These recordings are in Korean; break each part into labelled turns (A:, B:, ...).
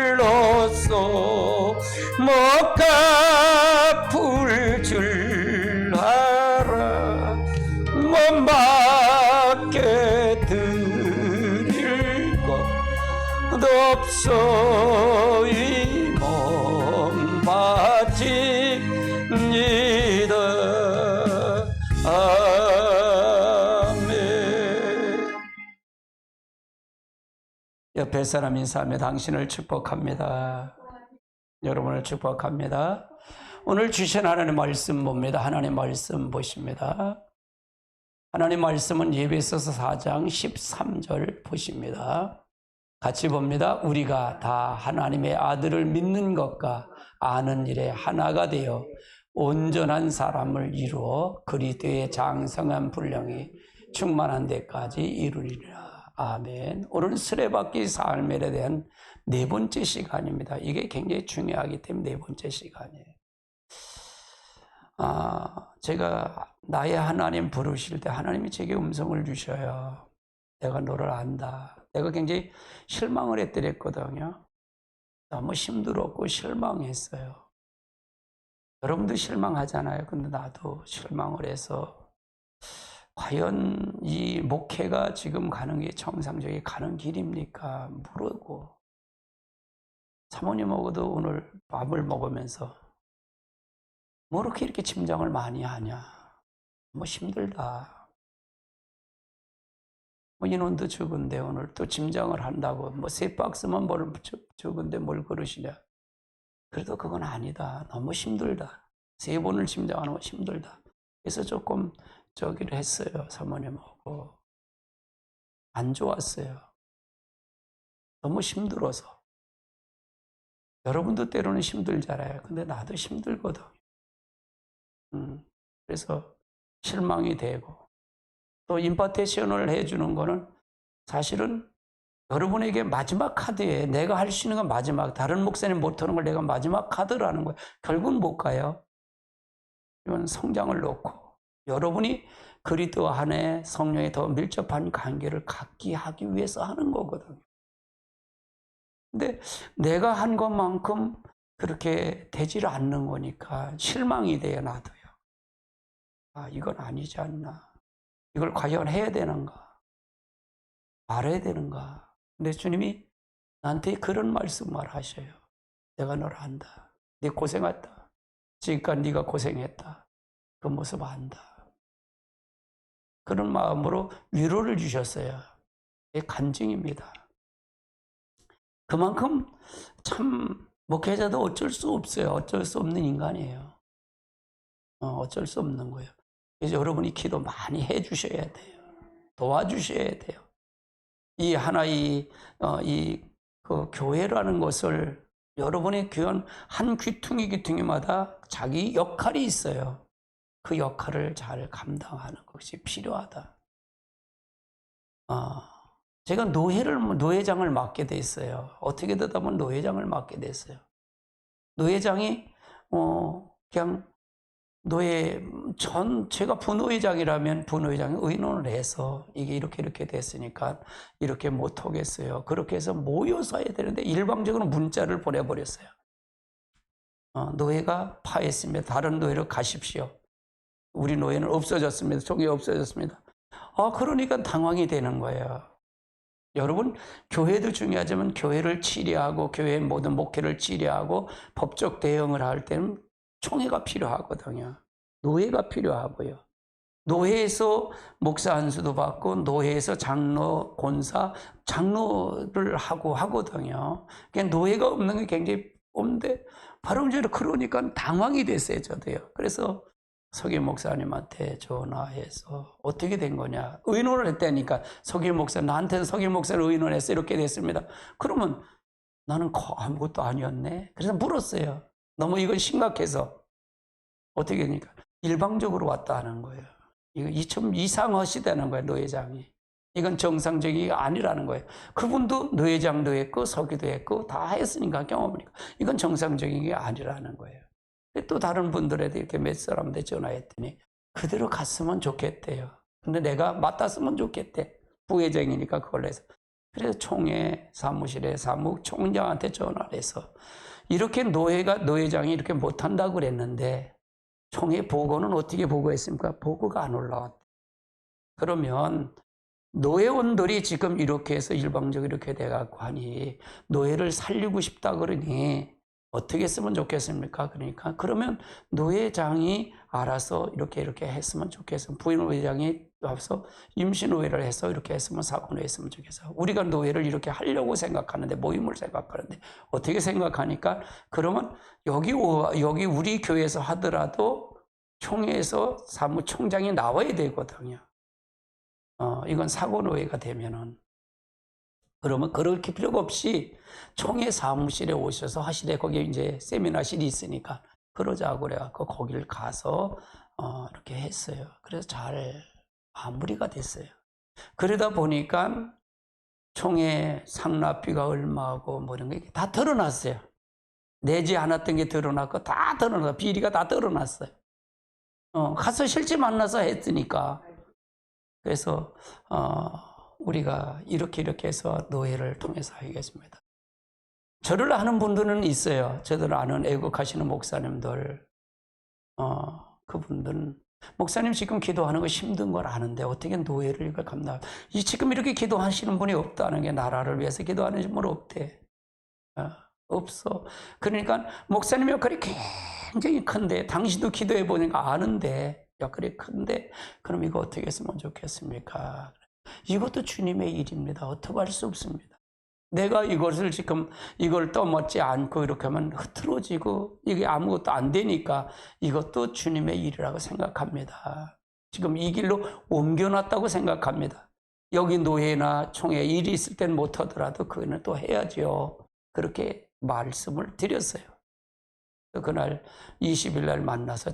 A: 눈물로써 못 갚을 줄 알아 못 맡겨드릴 것 없어 이 몸 바칩니다. 옆에 사람 인사하며 당신을 축복합니다. 여러분을 축복합니다. 오늘 주신 하나님의 말씀 봅니다. 하나님의 말씀 보십니다. 하나님의 말씀은 예배소서 4장 13절 보십니다. 같이 봅니다. 우리가 다 하나님의 아들을 믿는 것과 아는 일에 하나가 되어 온전한 사람을 이루어 그리스도의 장성한 분량이 충만한 데까지 이루리라. 아멘. 오늘은 수레바퀴 삶에 대한 네 번째 시간입니다. 이게 굉장히 중요하기 때문에 네 번째 시간이에요. 제가 나의 하나님 부르실 때 하나님이 제게 음성을 주셔요. 내가 너를 안다. 내가 굉장히 실망을 했더랬거든요. 너무 힘들었고 실망했어요. 여러분도 실망하잖아요. 근데 나도 실망을 해서 과연 이 목회가 지금 가는 게 정상적인 가는 길입니까? 모르고 사모님하고도 오늘 밥을 먹으면서 뭐 이렇게 짐장을 많이 하냐? 뭐 힘들다. 뭐 인원도 적은데 오늘 또 짐장을 한다고 뭐 3박스만 뭘 적은데 뭘 그러시냐? 그래도 그건 아니다. 너무 힘들다. 3번을 짐장하는 건 힘들다. 그래서 조금 저기를 했어요. 사모님하고. 안 좋았어요. 너무 힘들어서. 여러분도 때로는 힘들잖아요. 근데 나도 힘들거든. 그래서 실망이 되고 또 임파테이션을 해주는 거는 사실은 여러분에게 마지막 카드에 내가 할 수 있는 건 마지막, 다른 목사님 못하는 걸 내가 마지막 카드라는 거예요. 결국은 못 가요. 이건 성장을 놓고 여러분이 그리스도 안에 성령에 더 밀접한 관계를 갖게 하기 위해서 하는 거거든요. 근데 내가 한 것만큼 그렇게 되지를 않는 거니까 실망이 돼요, 나도요. 이건 아니지 않나. 이걸 과연 해야 되는가? 말해야 되는가? 근데 주님이 나한테 그런 말씀을 하셔요. 내가 너를 안다. 네 고생했다. 지금까지 네가 고생했다. 그 모습 안다. 그런 마음으로 위로를 주셨어요. 이게 간증입니다. 그만큼 참 목회자도 어쩔 수 없어요. 어쩔 수 없는 인간이에요. 어쩔 수 없는 거예요. 그래서 여러분이 기도 많이 해주셔야 돼요. 도와주셔야 돼요. 이 하나의 그 교회라는 것을 여러분의 교회 한 귀퉁이마다 자기 역할이 있어요. 그 역할을 잘 감당하는 것이 필요하다. 제가 노회장을 맡게 됐어요. 어떻게 되다 보면 노회장을 맡게 됐어요. 노회장이 그냥 제가 부노회장이라면 부노회장이 의논을 해서 이게 이렇게 됐으니까 이렇게 못 하겠어요. 그렇게 해서 모여서 해야 되는데 일방적으로 문자를 보내버렸어요. 노회가 파했습니다. 다른 노회로 가십시오. 우리 노예는 없어졌습니다. 종이 없어졌습니다. 그러니까 당황이 되는 거예요. 여러분, 교회도 중요하지만 교회를 치리하고 교회의 모든 목회를 치리하고 법적 대응을 할 때는 총회가 필요하거든요. 노예가 필요하고요. 노회에서 목사 안수도 받고 노회에서 장로, 권사, 장로를 하고 하거든요. 그러니까 노예가 없는 게 굉장히 없는데 바로 이제 그러니까 당황이 됐어요, 저도요. 그래서 석일 목사님한테 전화해서 어떻게 된 거냐 의논을 했다니까. 석일 목사, 나한테는 석일 목사를 의논해서 이렇게 됐습니다. 그러면 나는 아무것도 아니었네. 그래서 물었어요. 너무 이건 심각해서 어떻게 되니까 일방적으로 왔다 하는 거예요. 이거 좀 이상하시다는 거예요. 노회장이. 이건 정상적이 아니라는 거예요. 그분도 노회장도 했고 서기도 했고 다 했으니까 경험이니까 이건 정상적인 게 아니라는 거예요. 또 다른 분들에도 이렇게 몇 사람한테 전화했더니 그대로 갔으면 좋겠대요. 근데 내가 맡았으면 좋겠대. 부회장이니까 그걸 해서. 그래서 총회 사무실에 사무총장한테 전화를 해서 이렇게 노회장이 이렇게 못한다고 그랬는데 총회 보고는 어떻게 보고했습니까? 보고가 안 올라왔대. 그러면 노회원들이 지금 이렇게 해서 일방적으로 이렇게 돼갖고 하니 노회를 살리고 싶다 그러니 어떻게 했으면 좋겠습니까? 그러니까 그러면 노회장이 알아서 이렇게 했으면 좋겠어. 부인노회장이 와서 임시노회를 해서 이렇게 했으면 사건을 했으면 좋겠어. 우리가 노회를 이렇게 하려고 생각하는데 모임을 생각하는데 어떻게 생각하니까 그러면 여기 우리 교회에서 하더라도 총회에서 사무총장이 나와야 되거든요. 이건 사고노예가 되면은. 그러면 그렇게 필요가 없이 총회 사무실에 오셔서 하시되 거기 이제 세미나실이 있으니까 그러자고 그래갖고 거기를 가서 이렇게 했어요. 그래서 잘 마무리가 됐어요. 그러다 보니까 총회 상납비가 얼마고 뭐 이런 게 다 드러났어요. 내지 않았던 게 드러났고 다 드러났어요. 비리가 다 드러났어요. 가서 실제 만나서 했으니까. 그래서 우리가 이렇게 해서 노예를 통해서 하겠습니다. 저를 아는 분들은 있어요. 저들 아는 애국하시는 목사님들. 그분들은 목사님 지금 기도하는 거 힘든 걸 아는데 어떻게 노예를 이걸 지금 이렇게 기도하시는 분이 없다는 게 나라를 위해서 기도하는 분 없대. 없어. 그러니까 목사님 역할이 굉장히 큰데 당신도 기도해 보니까 아는데 역할이 큰데 그럼 이거 어떻게 했으면 좋겠습니까? 이것도 주님의 일입니다. 어떻게 할 수 없습니다. 내가 이걸 떠맡지 않고 이렇게 하면 흐트러지고 이게 아무것도 안 되니까 이것도 주님의 일이라고 생각합니다. 지금 이 길로 옮겨놨다고 생각합니다. 여기 노예나 총회 일이 있을 땐 못하더라도 그거는 또 해야죠. 그렇게 말씀을 드렸어요. 그날 20일 날 만나서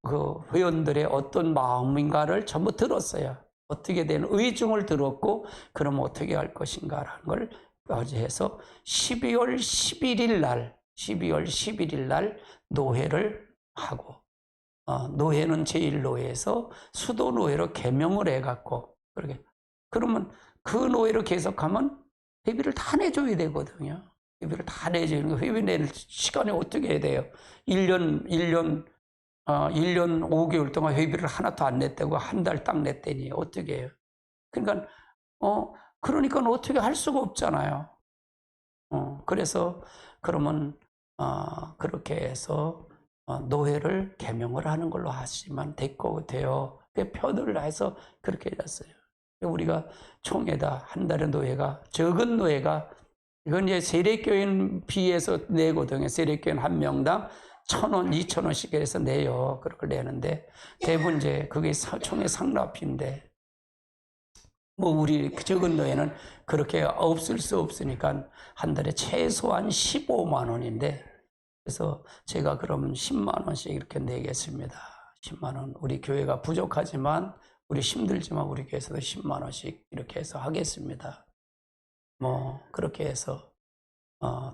A: 그 회원들의 어떤 마음인가를 전부 들었어요. 어떻게 된 의중을 들었고 그럼 어떻게 할 것인가라는 걸 해서 12월 11일 날 노회를 하고 노회는 제1노회에서 수도노회로 개명을 해갖고 그러면 그 노회로 계속하면 회비를 다 내줘야 되거든요. 회비를 다 내줘야 되는 회비 낼 시간이 어떻게 해야 돼요? 1년 5개월 동안 회비를 하나도 안 냈다고 한 달 딱 냈더니 어떻게 해요? 그러니까 어떻게 할 수가 없잖아요. 그래서 그러면 그렇게 해서 노회를 개명을 하는 걸로 하시면 돼요. 표들을 해서 그렇게 해놨어요. 우리가 총회다 한 달의 노회가 적은 노회가 이건 이제 세례교인 비해서 내거든요. 세례교인 한 명당 1,000원, 2,000원씩 해서 내요. 그걸 내는데 대부분 이제 그게 총회 상납비인데 우리 적은 노예는 그렇게 없을 수 없으니까 한 달에 최소한 15만 원인데 그래서 제가 그러면 10만 원씩 이렇게 내겠습니다. 10만 원. 우리 교회가 부족하지만 우리 힘들지만 우리 교회에서도 10만 원씩 이렇게 해서 하겠습니다. 그렇게 해서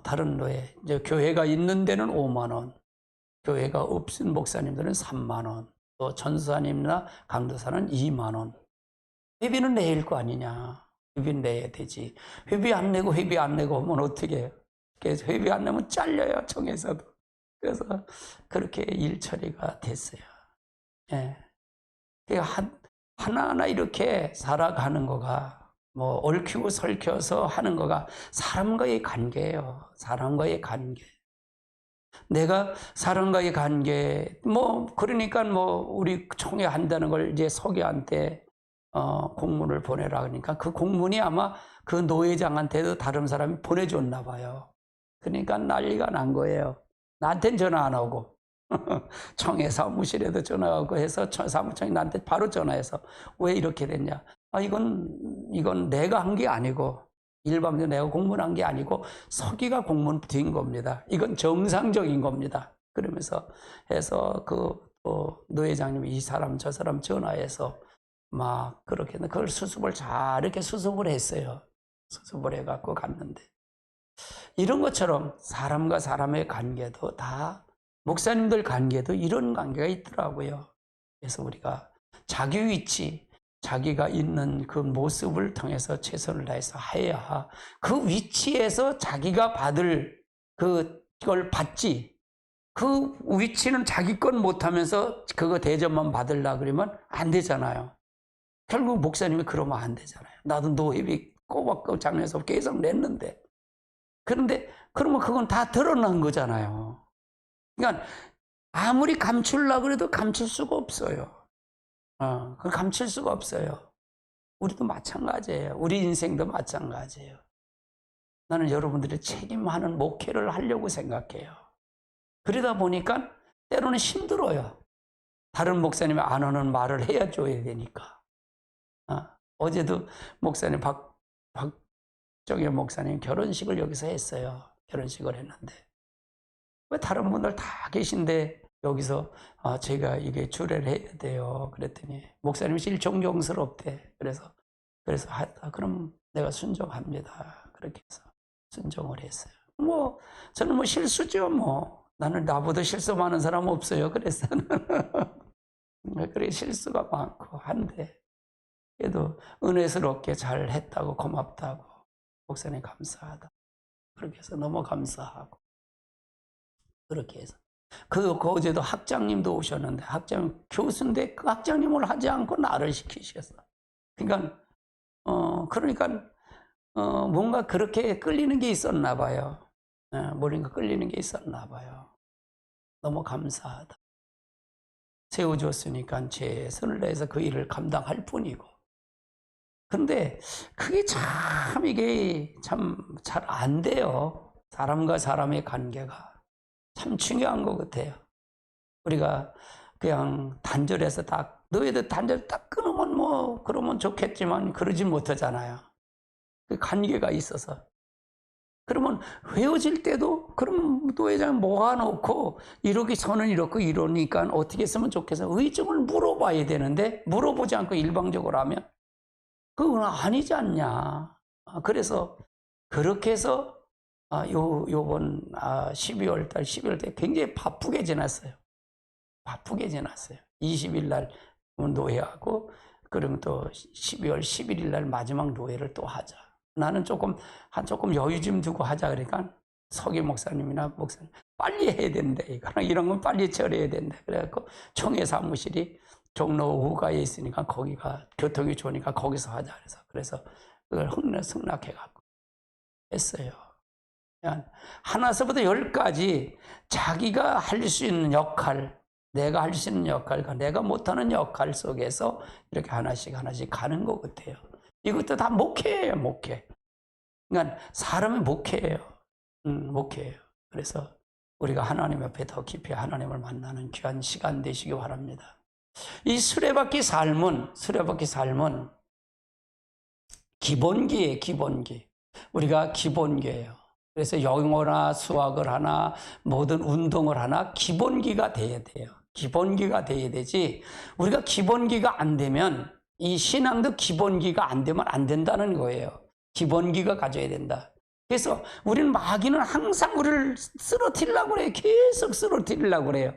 A: 다른 노예 이제 교회가 있는 데는 5만 원. 교회가 없은 목사님들은 3만 원, 또 전사님이나 강도사는 2만 원. 회비는 내일 거 아니냐. 회비는 내야 되지. 회비 안 내고 하면 어떻게 해요? 그래서 회비 안 내면 잘려요, 청에서도. 그래서 그렇게 일 처리가 됐어요. 예. 하나하나 이렇게 살아가는 거가 얽히고 설켜서 하는 거가 사람과의 관계예요. 사람과의 관계. 내가 사람과의 관계, 그러니까 우리 총회 한다는 걸 이제 서기한테, 공문을 보내라 그러니까 그 공문이 아마 그 노회장한테도 다른 사람이 보내줬나 봐요. 그러니까 난리가 난 거예요. 나한테는 전화 안 하고. 총회 사무실에도 전화하고 해서 사무총이 나한테 바로 전화해서 왜 이렇게 됐냐. 이건 내가 한 게 아니고, 일반적으로 내가 공문한 게 아니고 서기가 공문 드린 겁니다. 이건 정상적인 겁니다. 그러면서 해서 노회장님이 이 사람 저 사람 전화해서 그렇게 그걸 잘 이렇게 수습을 했어요. 수습을 해갖고 갔는데 이런 것처럼 사람과 사람의 관계도 다 목사님들 관계도 이런 관계가 있더라고요. 그래서 우리가 자기 위치 자기가 있는 그 모습을 통해서 최선을 다해서 해야 그 위치에서 자기가 받을 그걸 받지. 그 위치는 자기 건 못하면서 그거 대접만 받으려 그러면 안 되잖아요. 결국 목사님이 그러면 안 되잖아요. 나도 노예비 꼬박꼬박 장에서 계속 냈는데. 그런데 그러면 그건 다 드러난 거잖아요. 그러니까 아무리 감추려고 해도 감출 수가 없어요. 그걸 감출 수가 없어요. 우리도 마찬가지예요. 우리 인생도 마찬가지예요. 나는 여러분들이 책임하는 목회를 하려고 생각해요. 그러다 보니까 때로는 힘들어요. 다른 목사님이 안 하는 말을 해줘야 되니까. 어제도 목사님 박정현 목사님 결혼식을 여기서 했어요. 결혼식을 했는데 왜 다른 분들 다 계신데 여기서 제가 이게 주례를 해야 돼요. 그랬더니 목사님이 제일 존경스럽대. 그래서 그럼 내가 순종합니다. 그렇게 해서 순종을 했어요. 저는 실수죠. 나는 나보다 실수 많은 사람 없어요. 그래서 그래 실수가 많고 한데 그래도 은혜스럽게 잘 했다고 고맙다고 목사님 감사하다. 그렇게 해서 너무 감사하고 그렇게 해서 어제도 학장님도 오셨는데 학장 교수인데 그 학장님을 하지 않고 나를 시키셨어. 그러니까 뭔가 그렇게 끌리는 게 있었나 봐요. 뭔가 끌리는 게 있었나 봐요. 너무 감사하다. 세워줬으니까 최선을 다해서 그 일을 감당할 뿐이고. 그런데 그게 이게 참 잘 안 돼요. 사람과 사람의 관계가 참 중요한 것 같아요. 우리가 그냥 단절해서 너희들 단절 딱 끊으면 그러면 좋겠지만 그러지 못하잖아요. 그 관계가 있어서. 그러면 헤어질 때도 그럼 노회장 모아놓고 저는 이렇고 이러니까 어떻게 했으면 좋겠어. 의중을 물어봐야 되는데 물어보지 않고 일방적으로 하면 그건 아니지 않냐. 그래서 그렇게 해서 요번 12월 달 굉장히 바쁘게 지났어요. 20일 날 노회하고 그러면 또 12월 11일 날 마지막 노회를 또 하자. 나는 조금 여유 좀 두고 하자. 그러니까 서기 목사님이나 목사님 빨리 해야 된대. 이런 건 빨리 처리해야 된대. 그래갖고 총회 사무실이 종로 우가에 있으니까 거기가 교통이 좋으니까 거기서 하자. 그래서 그걸 승낙해갖고 했어요. 하나서부터 10까지 자기가 할 수 있는 역할, 내가 할 수 있는 역할, 내가 못하는 역할 속에서 이렇게 하나씩 가는 것 같아요. 이것도 다 목회예요, 목회. 그러니까 사람이 목회예요. 목회예요. 그래서 우리가 하나님 앞에 더 깊이 하나님을 만나는 귀한 시간 되시기 바랍니다. 이 수레바퀴 삶은 기본기예요, 기본기. 우리가 기본기예요. 그래서 영어나 수학을 하나 모든 운동을 하나 기본기가 돼야 돼요. 기본기가 돼야 되지. 우리가 기본기가 안 되면 이 신앙도 기본기가 안 되면 안 된다는 거예요. 기본기가 가져야 된다. 그래서 우리는 마귀는 항상 우리를 쓰러뜨리려고 그래요. 계속 쓰러뜨리려고 그래요.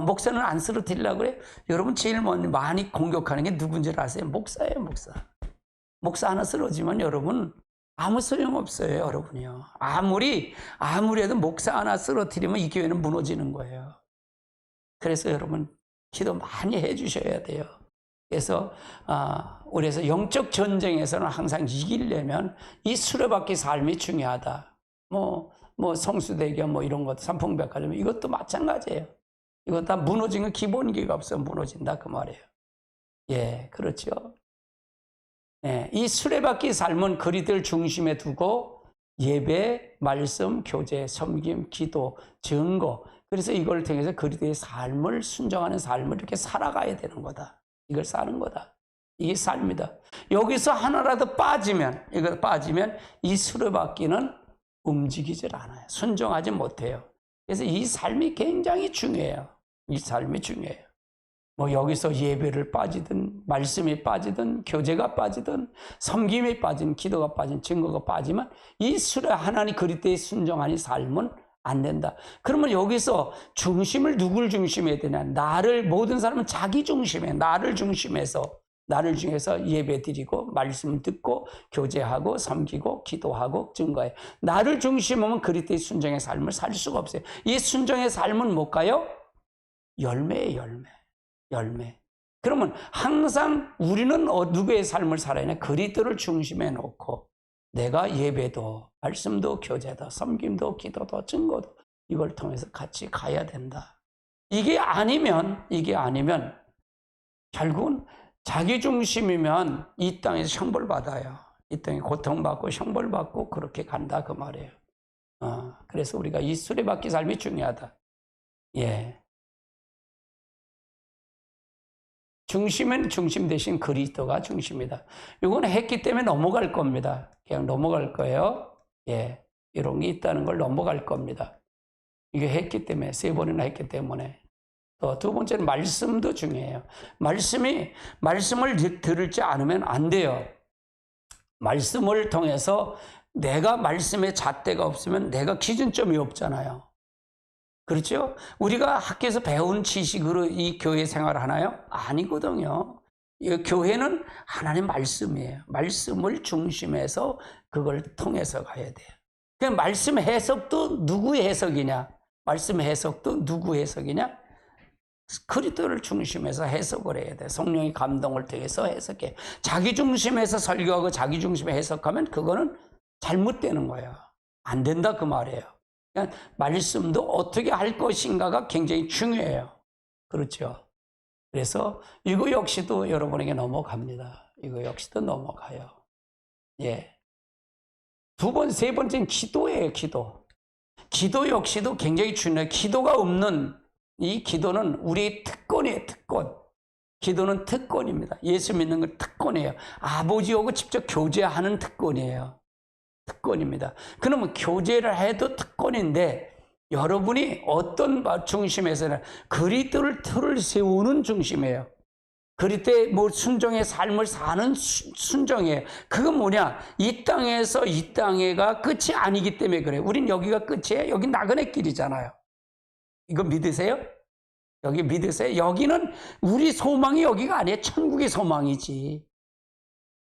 A: 목사는 안 쓰러뜨리려고 그래요. 여러분 제일 많이 공격하는 게 누군지 아세요? 목사예요, 목사. 목사 하나 쓰러지면 여러분 아무 소용없어요, 여러분이요. 아무리 해도 목사 하나 쓰러뜨리면 이 교회는 무너지는 거예요. 그래서 여러분 기도 많이 해주셔야 돼요. 그래서 우리에서 영적 전쟁에서는 항상 이기려면 이 수레바퀴 삶이 중요하다. 성수대교 이런 것도 삼풍백화점 이것도 마찬가지예요. 이거 다 무너지면 기본기가 없으면 무너진다 그 말이에요. 예, 그렇죠. 예, 이 수레바퀴 삶은 그리들 중심에 두고 예배, 말씀, 교제, 섬김, 기도, 증거. 그래서 이걸 통해서 그리들의 삶을 순종하는 삶을 이렇게 살아가야 되는 거다. 이걸 사는 거다. 이게 삶이다. 여기서 하나라도 빠지면 이 수레바퀴는 움직이질 않아요. 순종하지 못해요. 그래서 이 삶이 굉장히 중요해요. 이 삶이 중요해요. 여기서 예배를 빠지든 말씀이 빠지든 교제가 빠지든 섬김이 빠진 기도가 빠진 증거가 빠지면 이 하나님 그리스도의 순종하는 삶은 안 된다. 그러면 여기서 중심을 누굴 중심해야 되냐? 모든 사람은 자기 중심에 나를 중심해서 나를 중에서 예배드리고 말씀 듣고 교제하고 섬기고 기도하고 증거해. 나를 중심으로 그리스도의 순종의 삶을 살 수가 없어요. 이 순종의 삶은 뭘까요? 열매예요, 열매. 그러면 항상 우리는 누구의 삶을 살아야 하냐? 그리스도를 중심에 놓고 내가 예배도 말씀도 교제도 섬김도 기도도 증거도 이걸 통해서 같이 가야 된다. 이게 아니면 결국은 자기 중심이면 이 땅에서 형벌받아요. 이 땅에 고통받고 형벌받고 그렇게 간다 그 말이에요. 그래서 우리가 이 수레바퀴 삶이 중요하다. 예. 중심은 중심 대신 그리스도가 중심이다. 이건 했기 때문에 넘어갈 겁니다. 그냥 넘어갈 거예요. 예. 이런 게 있다는 걸 넘어갈 겁니다. 이게 했기 때문에, 3번이나 했기 때문에. 또 두 번째는 말씀도 중요해요. 말씀을 들을지 않으면 안 돼요. 말씀을 통해서 내가 말씀의 잣대가 없으면 내가 기준점이 없잖아요. 그렇죠? 우리가 학교에서 배운 지식으로 이 교회 생활을 하나요? 아니거든요. 이 교회는 하나님 말씀이에요. 말씀을 중심해서 그걸 통해서 가야 돼요. 그 말씀 해석도 누구의 해석이냐? 말씀 해석도 누구 해석이냐? 그리스도를 중심해서 해석을 해야 돼. 성령의 감동을 통해서 해석해. 자기 중심에서 설교하고 자기 중심에 해석하면 그거는 잘못되는 거예요. 안 된다 그 말이에요. 그러니까 말씀도 어떻게 할 것인가가 굉장히 중요해요. 그렇죠? 그래서 이거 역시도 여러분에게 넘어갑니다. 이거 역시도 넘어가요. 예. 세 번째는 기도예요, 기도. 기도 역시도 굉장히 중요해요. 기도가 없는 이 기도는 우리의 특권이에요, 특권. 기도는 특권입니다. 예수 믿는 건 특권이에요. 아버지하고 직접 교제하는 특권이에요. 특권입니다. 그러면 교제를 해도 특권인데 여러분이 어떤 중심에서는 그리스도를 틀을 세우는 중심이에요. 그리스도의 순종의 삶을 사는 순종이에요. 그건 뭐냐? 이 땅에서 이 땅에가 끝이 아니기 때문에 그래요. 우린 여기가 끝이에요. 여기 나그네 길이잖아요. 이거 믿으세요? 여기 믿으세요? 여기는 우리 소망이 여기가 아니에요. 천국의 소망이지.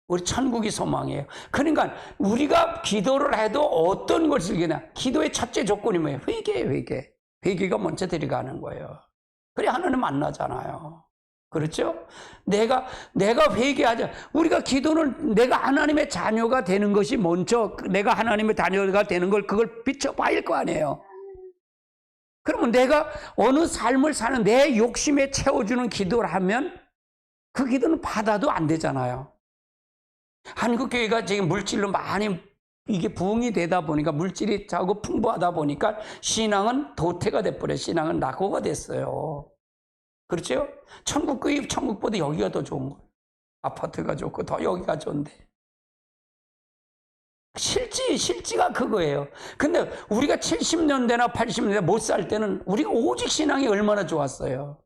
A: 우리 천국이 소망이에요. 그러니까 우리가 기도를 해도 어떤 것을 기도하냐? 기도의 첫째 조건이 뭐예요? 회개예요, 회개. 회개가 먼저 들어가는 거예요. 그래 하나님 만나잖아요. 그렇죠? 내가 회개하자. 우리가 기도는 내가 하나님의 자녀가 되는 것이 먼저, 내가 하나님의 자녀가 되는 걸 그걸 비춰봐야 할 거 아니에요. 그러면 내가 어느 삶을 사는 내 욕심에 채워주는 기도를 하면 그 기도는 받아도 안 되잖아요. 한국교회가 지금 물질로 많이 이게 부흥이 되다 보니까 물질이 자고 풍부하다 보니까 신앙은 도태가 돼버려요. 신앙은 낙오가 됐어요. 그렇죠? 천국보다 여기가 더 좋은 거예요. 아파트가 좋고 더 여기가 좋은데. 실지가 그거예요. 근데 우리가 70년대나 80년대 못 살 때는 우리가 오직 신앙이 얼마나 좋았어요.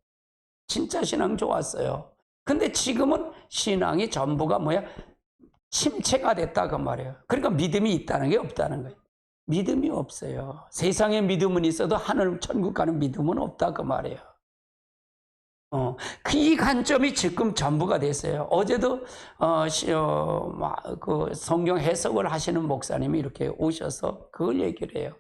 A: 진짜 신앙 좋았어요. 근데 지금은 신앙이 전부가 뭐야? 침체가 됐다 그 말이에요. 그러니까 믿음이 있다는 게 없다는 거예요. 믿음이 없어요. 세상에 믿음은 있어도 하늘 천국 가는 믿음은 없다 그 말이에요. 이 관점이 지금 전부가 됐어요. 어제도 그 성경 해석을 하시는 목사님이 이렇게 오셔서 그걸 얘기를 해요.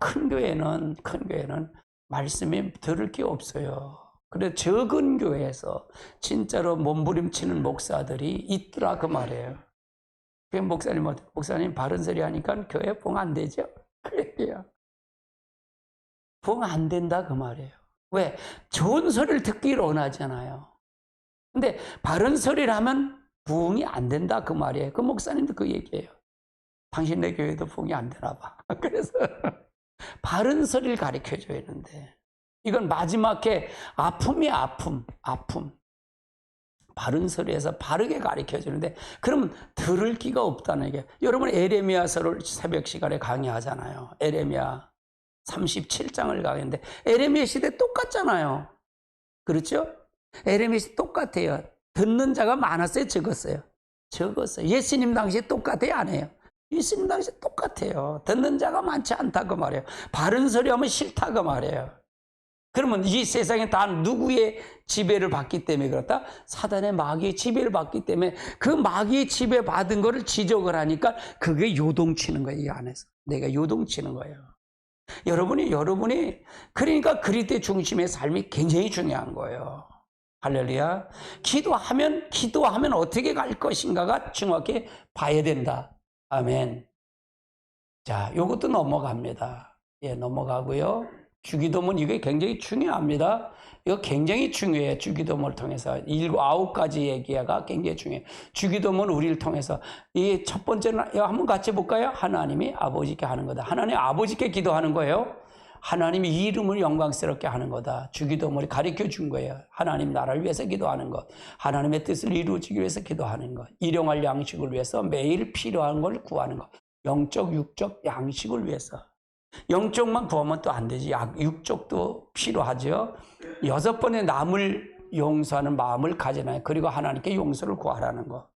A: 큰 교회는 말씀이 들을 게 없어요. 그래 적은 교회에서 진짜로 몸부림치는 목사들이 있더라 그 말이에요. 그 목사님 바른 소리 하니까 교회 봉 안 되죠? 그래요. 봉 안 된다 그 말이에요. 왜? 좋은 소리를 듣기를 원하잖아요. 근데 바른 소리를 하면 부흥이 안 된다 그 말이에요. 그 목사님도 그 얘기예요. 당신네 교회도 부흥이 안 되나 봐. 그래서 바른 소리를 가르쳐줘야 하는데 이건 마지막에 아픔이야, 아픔. 바른 소리에서 바르게 가르쳐주는데 그러면 들을 기가 없다는 게 여러분 에레미야서를 새벽 시간에 강의하잖아요. 에레미야 37장을 강의했는데 에레미야 시대 똑같잖아요. 그렇죠? 에레미야 시대 똑같아요. 듣는 자가 많았어요? 적었어요? 적었어요. 예수님 당시에 똑같아요? 안 해요? 예수님 당시에 똑같아요. 듣는 자가 많지 않다고 말이에요. 바른 소리 하면 싫다고 말이에요. 그러면 이 세상에 다 누구의 지배를 받기 때문에 그렇다? 사단의 마귀의 지배를 받기 때문에 그 마귀의 지배 받은 거를 지적을 하니까 그게 요동치는 거예요. 이 안에서. 내가 요동치는 거예요. 여러분이 그러니까 그리스도의 중심의 삶이 굉장히 중요한 거예요. 할렐루야. 기도하면 어떻게 갈 것인가가 정확히 봐야 된다. 아멘. 자, 요것도 넘어갑니다. 예, 넘어가고요. 주기도문 이게 굉장히 중요합니다. 이거 굉장히 중요해요. 주기도문을 통해서 9가지 얘기가 굉장히 중요해요. 주기도문 우리를 통해서 이 첫 번째는 한번 같이 볼까요? 하나님이 아버지께 하는 거다. 하나님 아버지께 기도하는 거예요. 하나님이 이 이름을 영광스럽게 하는 거다. 주기도문이 가르쳐 준 거예요. 하나님 나라를 위해서 기도하는 것, 하나님의 뜻을 이루어지기 위해서 기도하는 것, 일용할 양식을 위해서 매일 필요한 걸 구하는 것, 영적, 육적 양식을 위해서. 영적만 구하면 또 안 되지. 육적도 필요하죠. 6번의 남을 용서하는 마음을 가져놔요. 그리고 하나님께 용서를 구하라는 거.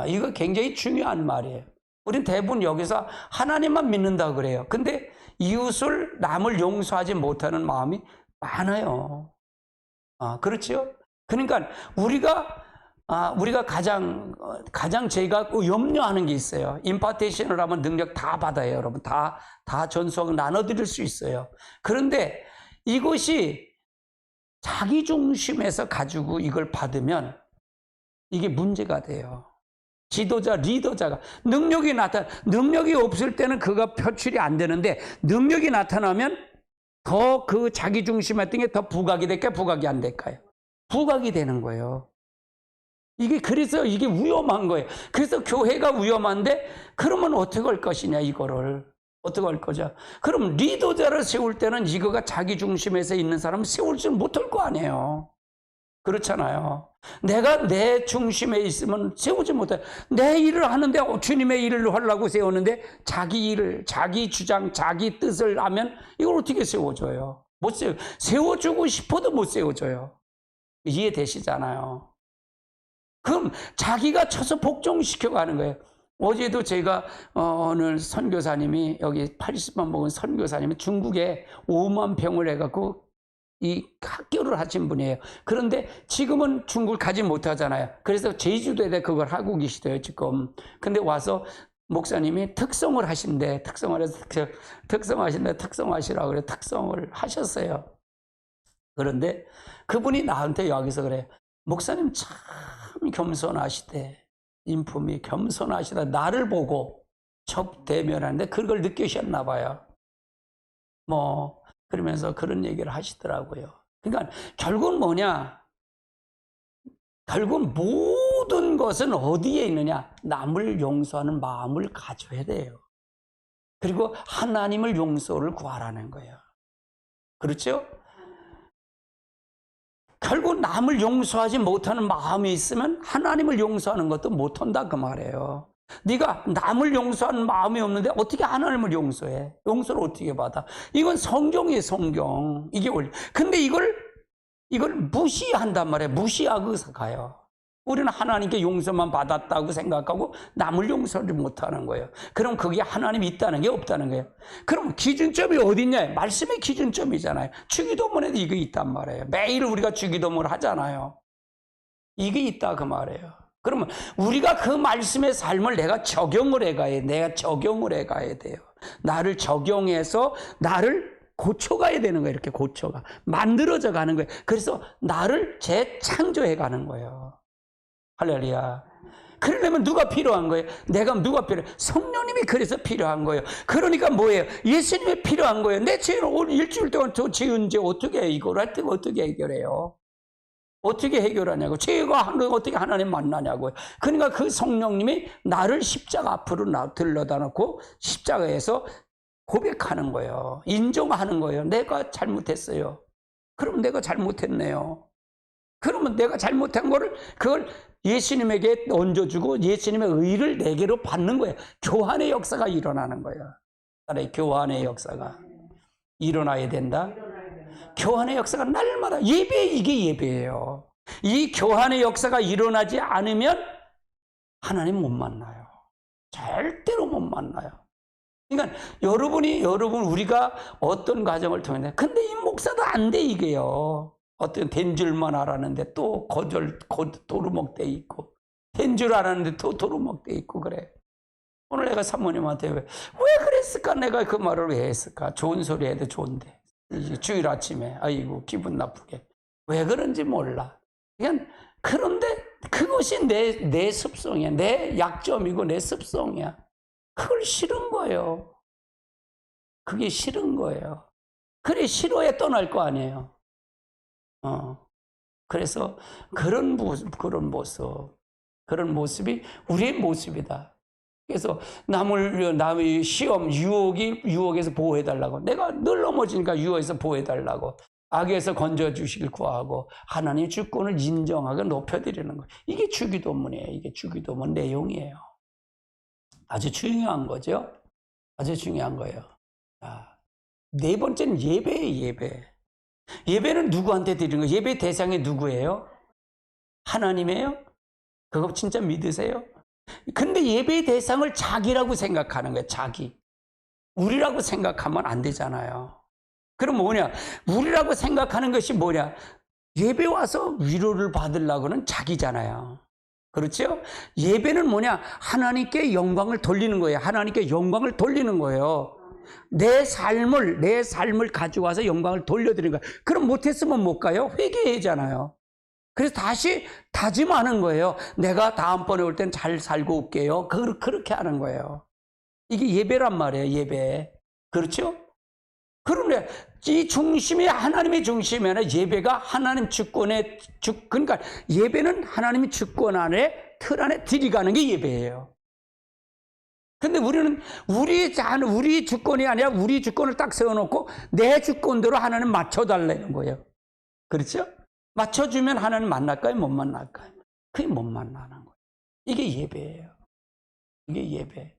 A: 이거 굉장히 중요한 말이에요. 우린 대부분 여기서 하나님만 믿는다 그래요. 근데 이웃을 남을 용서하지 못하는 마음이 많아요. 그렇죠? 그러니까 우리가 가장 제가 염려하는 게 있어요. 임파테이션을 하면 능력 다 받아요, 여러분. 다 전수하고 나눠드릴 수 있어요. 그런데 이것이 자기 중심에서 가지고 이걸 받으면 이게 문제가 돼요. 지도자, 리더자가 능력이 없을 때는 그가 표출이 안 되는데 능력이 나타나면 더 그 자기 중심했던 게 더 부각이 될까요? 부각이 안 될까요? 부각이 되는 거예요. 그래서 이게 위험한 거예요. 그래서 교회가 위험한데 그러면 어떻게 할 것이냐, 이거를. 어떻게 할 거죠? 그럼 리더자를 세울 때는 이거가 자기 중심에서 있는 사람은 세울 줄 못할 거 아니에요. 그렇잖아요. 내가 내 중심에 있으면 세우지 못해. 내 일을 하는데 주님의 일을 하려고 세우는데 자기 일을, 자기 주장, 자기 뜻을 하면 이걸 어떻게 세워줘요? 못 세워주고 싶어도 못 세워줘요. 이해되시잖아요. 그럼 자기가 쳐서 복종시켜가는 거예요. 어제도 제가 어느 선교사님이 여기 80만 먹은 선교사님이 중국에 5만 병을 해갖고 이 학교를 하신 분이에요. 그런데 지금은 중국을 가지 못하잖아요. 그래서 제주도에 그걸 하고 계시대요, 지금. 근데 와서 목사님이 특성을 하신대. 특성하시라고 그래. 특성을 하셨어요. 그런데 그분이 나한테 여기서 그래. 목사님 참 겸손하시대. 인품이 겸손하시다. 나를 보고 척대면하는데 그걸 느끼셨나 봐요. 그러면서 그런 얘기를 하시더라고요. 그러니까 결국은 뭐냐? 결국 모든 것은 어디에 있느냐? 남을 용서하는 마음을 가져야 돼요. 그리고 하나님을 용서를 구하라는 거예요. 그렇죠? 결국 남을 용서하지 못하는 마음이 있으면 하나님을 용서하는 것도 못한다 그 말이에요. 네가 남을 용서하는 마음이 없는데 어떻게 하나님을 용서해? 용서를 어떻게 받아? 이건 성경이에요, 성경. 이게 원래. 근데 이걸 무시한단 말이에요. 무시하고 가요. 우리는 하나님께 용서만 받았다고 생각하고 남을 용서를 못하는 거예요. 그럼 그게 하나님이 있다는 게 없다는 거예요. 그럼 기준점이 어디 있냐? 말씀의 기준점이잖아요. 주기도문에도 이게 있단 말이에요. 매일 우리가 주기도문을 하잖아요. 이게 있다 그 말이에요. 그러면 우리가 그 말씀의 삶을 내가 적용을 해가야 돼. 내가 적용을 해가야 돼요. 나를 적용해서 나를 고쳐가야 되는 거예요. 이렇게 고쳐가. 만들어져 가는 거예요. 그래서 나를 재창조해 가는 거예요. 할렐루야. 그러려면 누가 필요한 거예요? 누가 필요해? 성령님이 그래서 필요한 거예요. 그러니까 뭐예요? 예수님이 필요한 거예요. 내 죄를 오늘 일주일 동안 지은 죄 어떻게 해? 이걸 할 때 어떻게 해결해요? 어떻게 해결하냐고. 죄가 하는 거 어떻게 하나님 만나냐고요. 그러니까 그 성령님이 나를 십자가 앞으로 들러다 놓고 십자가에서 고백하는 거예요. 인정하는 거예요. 내가 잘못했어요. 그럼 내가 잘못했네요. 그러면 내가 잘못한 그걸 예수님에게 얹어주고 예수님의 의를 내게로 받는 거예요. 교환의 역사가 일어나는 거예요. 교환의 역사가 일어나야 된다. 교환의 역사가 날마다 이게 예배예요. 이 교환의 역사가 일어나지 않으면 하나님 못 만나요. 절대로 못 만나요. 그러니까 여러분 우리가 어떤 과정을 통해 근데 이 목사도 안 돼 이게요. 어떤 된 줄만 알았는데 또 도루묵돼 있고 된 줄 알았는데 또 도루묵돼 있고 그래. 오늘 내가 사모님한테 왜 그랬을까? 내가 그 말을 왜 했을까? 좋은 소리 해도 좋은데 주일 아침에 아이고 기분 나쁘게 왜 그런지 몰라. 그냥 그런데 그것이 내 습성이야. 내 약점이고 내 습성이야. 그걸 싫은 거예요. 그게 싫은 거예요. 그래 싫어야 떠날 거 아니에요. 그래서 그런 모습이 우리의 모습이다. 그래서 남의 시험, 유혹에서 보호해달라고. 내가 늘 넘어지니까 유혹에서 보호해달라고. 악에서 건져주시길 구하고 하나님의 주권을 인정하고 높여드리는 거예요. 이게 주기도문이에요. 이게 주기도문 내용이에요. 아주 중요한 거죠. 아주 중요한 거예요. 자, 네 번째는 예배예요. 예배. 예배는 누구한테 드리는 거예요? 예배 대상이 누구예요? 하나님이에요? 그거 진짜 믿으세요? 근데 예배의 대상을 자기라고 생각하는 거예요. 자기. 우리라고 생각하면 안 되잖아요. 그럼 뭐냐? 우리라고 생각하는 것이 뭐냐? 예배 와서 위로를 받으려고는 자기잖아요. 그렇죠? 예배는 뭐냐? 하나님께 영광을 돌리는 거예요. 하나님께 영광을 돌리는 거예요. 내 삶을 가지고 와서 영광을 돌려드리는 거예요. 그럼 못했으면 못 가요? 회개하잖아요. 그래서 다시 다짐하는 거예요. 내가 다음번에 올 땐 잘 살고 올게요. 그렇게 하는 거예요. 이게 예배란 말이에요. 예배. 그렇죠? 그런데 이 중심이 하나님의 중심이 아니라 예배가 하나님 주권의 그러니까 예배는 하나님의 주권 안에 틀 안에 들이가는 게 예배예요. 근데 우리는 우리 주권이 아니라 우리 주권을 딱 세워놓고 내 주권대로 하나님 맞춰달라는 거예요. 그렇죠? 맞춰주면 하나님 만날까요? 못 만날까요? 그게 못 만나는 거예요. 이게 예배예요. 이게 예배.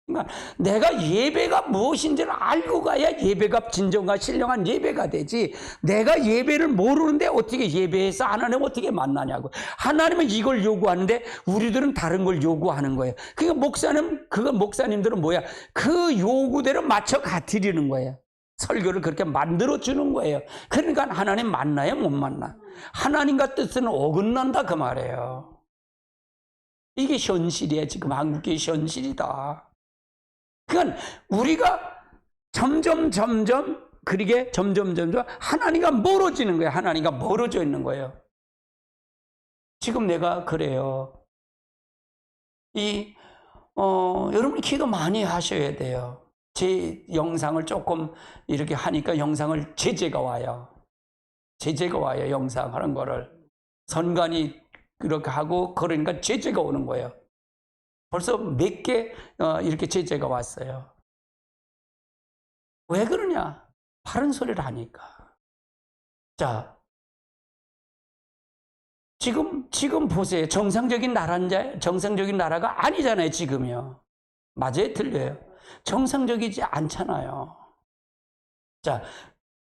A: 그러니까 내가 예배가 무엇인지를 알고 가야 예배가 진정과 신령한 예배가 되지. 내가 예배를 모르는데 어떻게 예배해서 하나님 어떻게 만나냐고. 하나님은 이걸 요구하는데 우리들은 다른 걸 요구하는 거예요. 그러니까 목사님들은 뭐야? 그 요구대로 맞춰 가드리는 거예요. 설교를 그렇게 만들어 주는 거예요. 그러니까 하나님 만나요? 못 만나? 하나님과 뜻은 어긋난다 그 말이에요. 이게 현실이에요. 지금 한국의 현실이다. 그러니까 우리가 점점 하나님과 멀어지는 거예요. 하나님과 멀어져 있는 거예요. 지금 내가 그래요. 여러분이 기도 많이 하셔야 돼요. 제 영상을 조금 이렇게 하니까 영상을 제재가 와요. 영상 하는 거를. 선관위 그렇게 하고 그러니까 제재가 오는 거예요. 벌써 몇 개 이렇게 제재가 왔어요. 왜 그러냐? 바른 소리를 하니까. 자, 지금 보세요. 정상적인 나라가 아니잖아요, 지금요. 맞아요, 틀려요? 정상적이지 않잖아요. 자,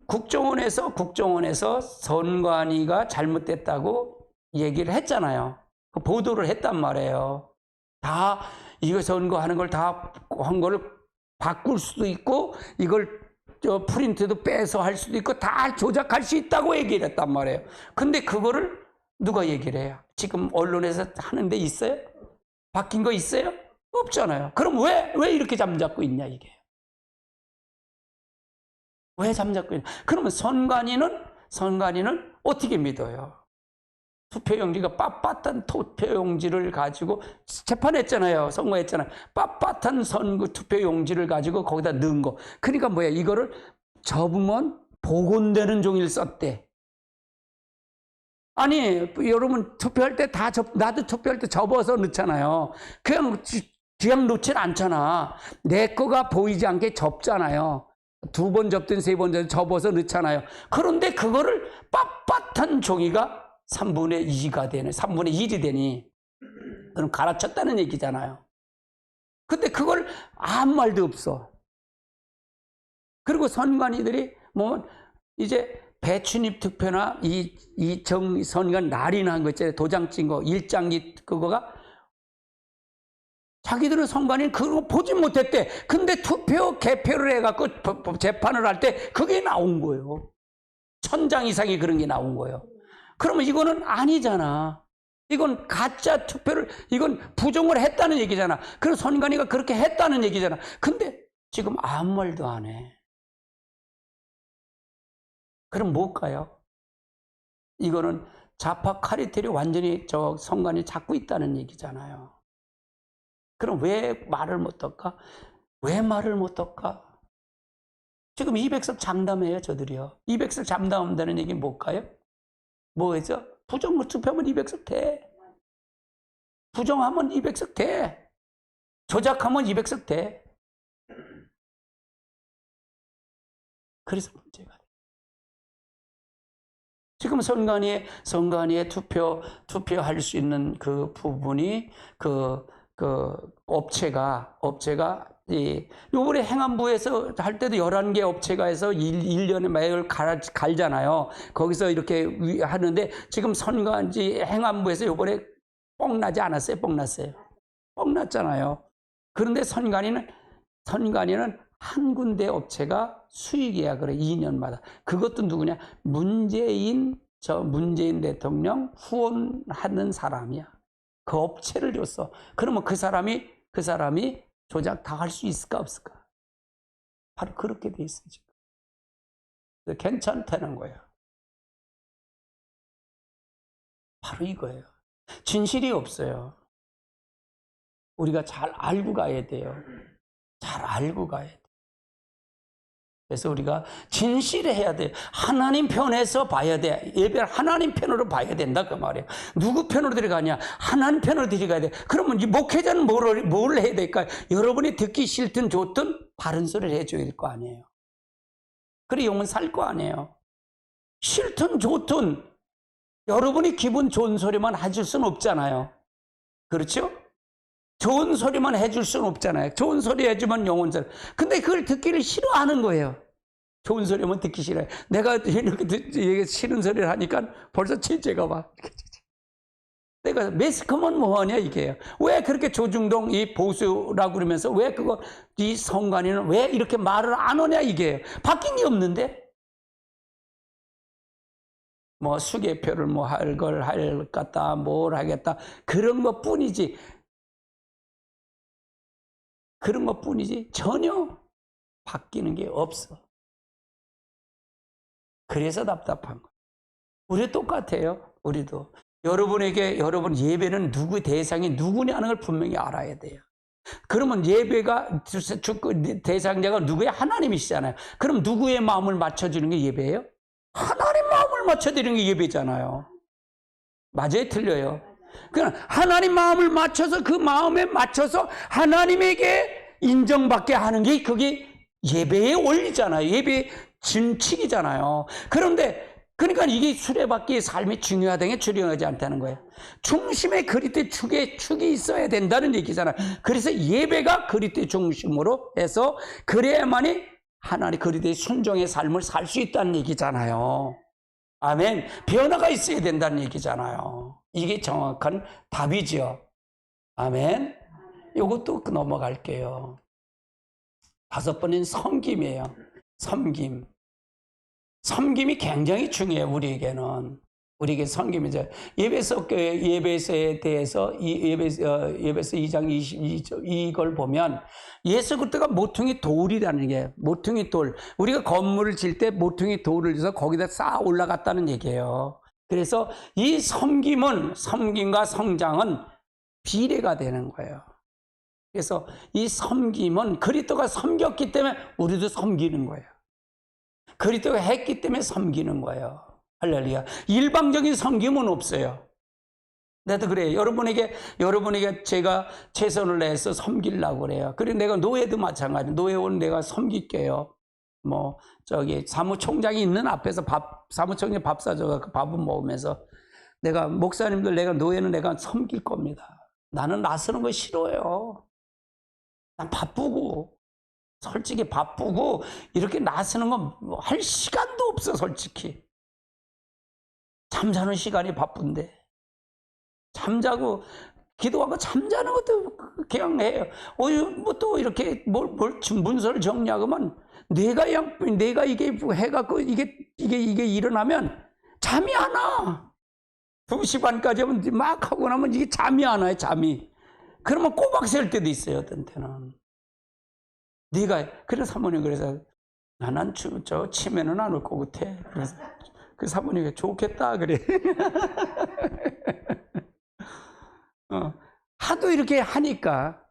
A: 국정원에서 선관위가 잘못됐다고 얘기를 했잖아요. 보도를 했단 말이에요. 다 이거 선거하는 걸 다 한 거를 바꿀 수도 있고 이걸 프린트도 빼서 할 수도 있고 다 조작할 수 있다고 얘기를 했단 말이에요. 근데 그거를 누가 얘기를 해요? 지금 언론에서 하는 데 있어요? 바뀐 거 있어요? 없잖아요. 그럼 왜 이렇게 잠잡고 있냐 이게. 왜 잠잡고 있냐. 그러면 선관위는 어떻게 믿어요? 투표용지가 빳빳한 투표용지를 가지고 재판했잖아요. 선거했잖아요. 빳빳한 투표용지를 가지고 거기다 넣은 거. 그러니까 뭐야? 이거를 접으면 복원되는 종이를 썼대. 아니, 여러분 투표할 때 나도 투표할 때 접어서 넣잖아요. 그냥 넣진 않잖아. 내 거가 보이지 않게 접잖아요. 2번 접든 3번 접든 접어서 넣잖아요. 그런데 그거를 빳빳한 종이가 3분의 2가 되네. 3분의 1이 되니. 그럼 갈아쳤다는 얘기잖아요. 근데 그걸 아무 말도 없어. 그리고 선관위들이 이제 배춘입 투표나 선관 날인한 거 있잖아요. 도장 찍은 거, 일장기 그거가 자기들은 선관위 그거 보지 못했대. 근데 투표 개표를 해갖고 재판을 할 때 그게 나온 거예요. 1000장 이상의 그런 게 나온 거예요. 그러면 이거는 아니잖아. 이건 가짜 투표를, 이건 부정을 했다는 얘기잖아. 그래서 선관위가 그렇게 했다는 얘기잖아. 근데 지금 아무 말도 안 해. 그럼 뭘까요? 이거는 좌파 카리텔이 완전히 저 선관위 잡고 있다는 얘기잖아요. 그럼 왜 말을 못 할까? 왜 말을 못 할까? 지금 200석 장담해요, 저들이요. 200석 장담한다는 얘기는 뭘까요? 뭐겠죠? 부정 투표하면 200석 돼. 부정하면 200석 돼. 조작하면 200석 돼. 그래서 문제가 돼. 지금 선관위에 투표할 수 있는 그 부분이 업체가 요번에 행안부에서 할 때도 11개 업체가 해서 1년에 매일 갈잖아요. 거기서 이렇게 하는데 지금 선관위 행안부에서 요번에 뻥나지 않았어요? 뻥났어요? 뻥났잖아요. 그런데 선관위는 한 군데 업체가 수의계약을 해, 2년마다. 그것도 누구냐? 문재인 대통령 후원하는 사람이야. 그 업체를 줬어. 그러면 그 사람이 조작 다 할 수 있을까 없을까? 바로 그렇게 돼 있어 지금. 괜찮다는 거예요. 바로 이거예요. 진실이 없어요. 우리가 잘 알고 가야 돼요. 잘 알고 가야 돼요. 그래서 우리가 진실해야 돼요. 하나님 편에서 봐야 돼. 예배를 하나님 편으로 봐야 된다 그 말이에요. 누구 편으로 들어가냐? 하나님 편으로 들어가야 돼. 그러면 이 목회자는 뭘 해야 될까요? 여러분이 듣기 싫든 좋든 바른 소리를 해줘야 될 거 아니에요. 그래 영혼 살 거 아니에요. 싫든 좋든 여러분이 기분 좋은 소리만 해줄 수는 없잖아요. 그렇죠? 좋은 소리만 해줄 수는 없잖아요. 좋은 소리 해주면 영혼 살. 근데 그걸 듣기를 싫어하는 거예요. 좋은 소리만 듣기 싫어요. 내가 이렇게 싫은 소리를 하니까 벌써 질제가 와. 내가 매스컴은 뭐하냐 이게요. 왜 그렇게 조중동 이 보수라고 그러면서 왜 이 선관위는 왜 이렇게 말을 안 하냐 이게요. 바뀐 게 없는데. 뭐 수개표를 뭐 할 같다, 뭘 하겠다 그런 것 뿐이지. 그런 것 뿐이지 전혀 바뀌는 게 없어. 그래서 답답한 거예요. 우리 똑같아요. 우리도. 여러분 예배는 누구 대상이 누구냐는 걸 분명히 알아야 돼요. 그러면 예배가 대상자가 누구야? 하나님이시잖아요. 그럼 누구의 마음을 맞춰주는 게 예배예요? 하나님 마음을 맞춰드리는 게 예배잖아요. 맞아요? 틀려요? 그냥 하나님 마음을 맞춰서 그 마음에 맞춰서 하나님에게 인정받게 하는 게 그게 예배의 원리잖아요. 예배의 준칙이잖아요. 그러니까 이게 수레바퀴의 삶이 중요하다는 게 중요하지 않다는 거예요. 중심에 그리스도의 축이 있어야 된다는 얘기잖아요. 그래서 예배가 그리스도의 중심으로 해서 그래야만이 하나님 그리스도의 순종의 삶을 살 수 있다는 얘기잖아요. 아멘. 변화가 있어야 된다는 얘기잖아요. 이게 정확한 답이죠. 아멘. 이것도 넘어갈게요. 5번은 섬김이에요. 섬김이 굉장히 중요해요. 우리에게 섬김이죠. 예배서에 대해서 예배서 2장 22절 이걸 보면 예수 그리스도가 모퉁이 돌이라는 게 모퉁이 돌. 우리가 건물을 질 때 모퉁이 돌을 줘서 거기다 쌓아 올라갔다는 얘기예요. 그래서 이 섬김과 성장은 비례가 되는 거예요. 그래서 이 섬김은 그리스도가 섬겼기 때문에 우리도 섬기는 거예요. 그리스도가 했기 때문에 섬기는 거예요. 할렐루야. 일방적인 섬김은 없어요. 나도 그래요. 여러분에게 제가 최선을 내서 섬기려고 그래요. 그리고 내가 노예도 마찬가지. 노예원 내가 섬길게요. 사무총장이 있는 앞에서 사무총장이 밥 사줘서 밥은 먹으면서 내가 노예는 내가 섬길 겁니다. 나는 나서는 거 싫어요. 난 솔직히 바쁘고 이렇게 나서는 거 할 시간도 없어 솔직히. 잠자는 시간이 바쁜데 잠자고 기도하고 잠자는 것도 그냥 해요. 뭐 또 이렇게 문서를 정리하고만 내가 이게 해갖고 이게 일어나면 잠이 안 와. 2시 반까지 하면 막 하고 나면 이게 잠이 안 와요, 잠이. 그러면 꼬박 셀 때도 있어요, 어떤 때는. 그래서 사모님 그래서 난 저 치매는 안 올 것 같아. 그래서 그 사모님이 좋겠다 그래. 하도 이렇게 하니까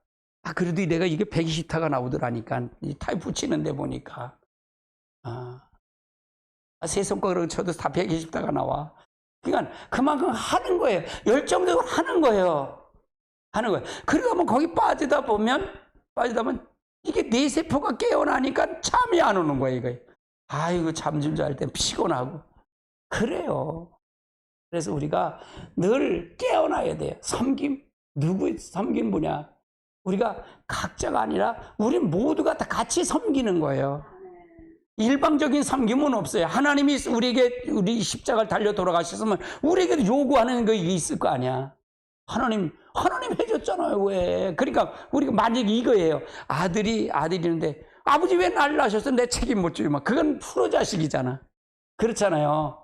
A: 그래도 내가 이게 120타가 나오더라니까 이 타입 붙이는데 보니까 세 손가락으로 쳐도 다 120타가 나와. 그러니까 그만큼 하는 거예요. 열정적으로 하는 거예요. 그러다 거기 빠지다 보면 이게 내 세포가 깨어나니까 잠이 안 오는 거예요. 이거. 이거 잠 좀 잘 때 피곤하고 그래요. 그래서 우리가 늘 깨어나야 돼요. 누구 섬긴 뭐냐? 우리가 각자가 아니라 우리 모두가 다 같이 섬기는 거예요. 일방적인 섬김은 없어요. 하나님이 우리 십자가를 달려 돌아가셨으면 우리에게 요구하는 게 있을 거 아니야. 하나님 해줬잖아요. 왜? 그러니까 우리가 만약에 이거예요. 아들이 있는데 아버지 왜 나를 낳으셨어? 내 책임 못 지고 그건 프로 자식이잖아. 그렇잖아요.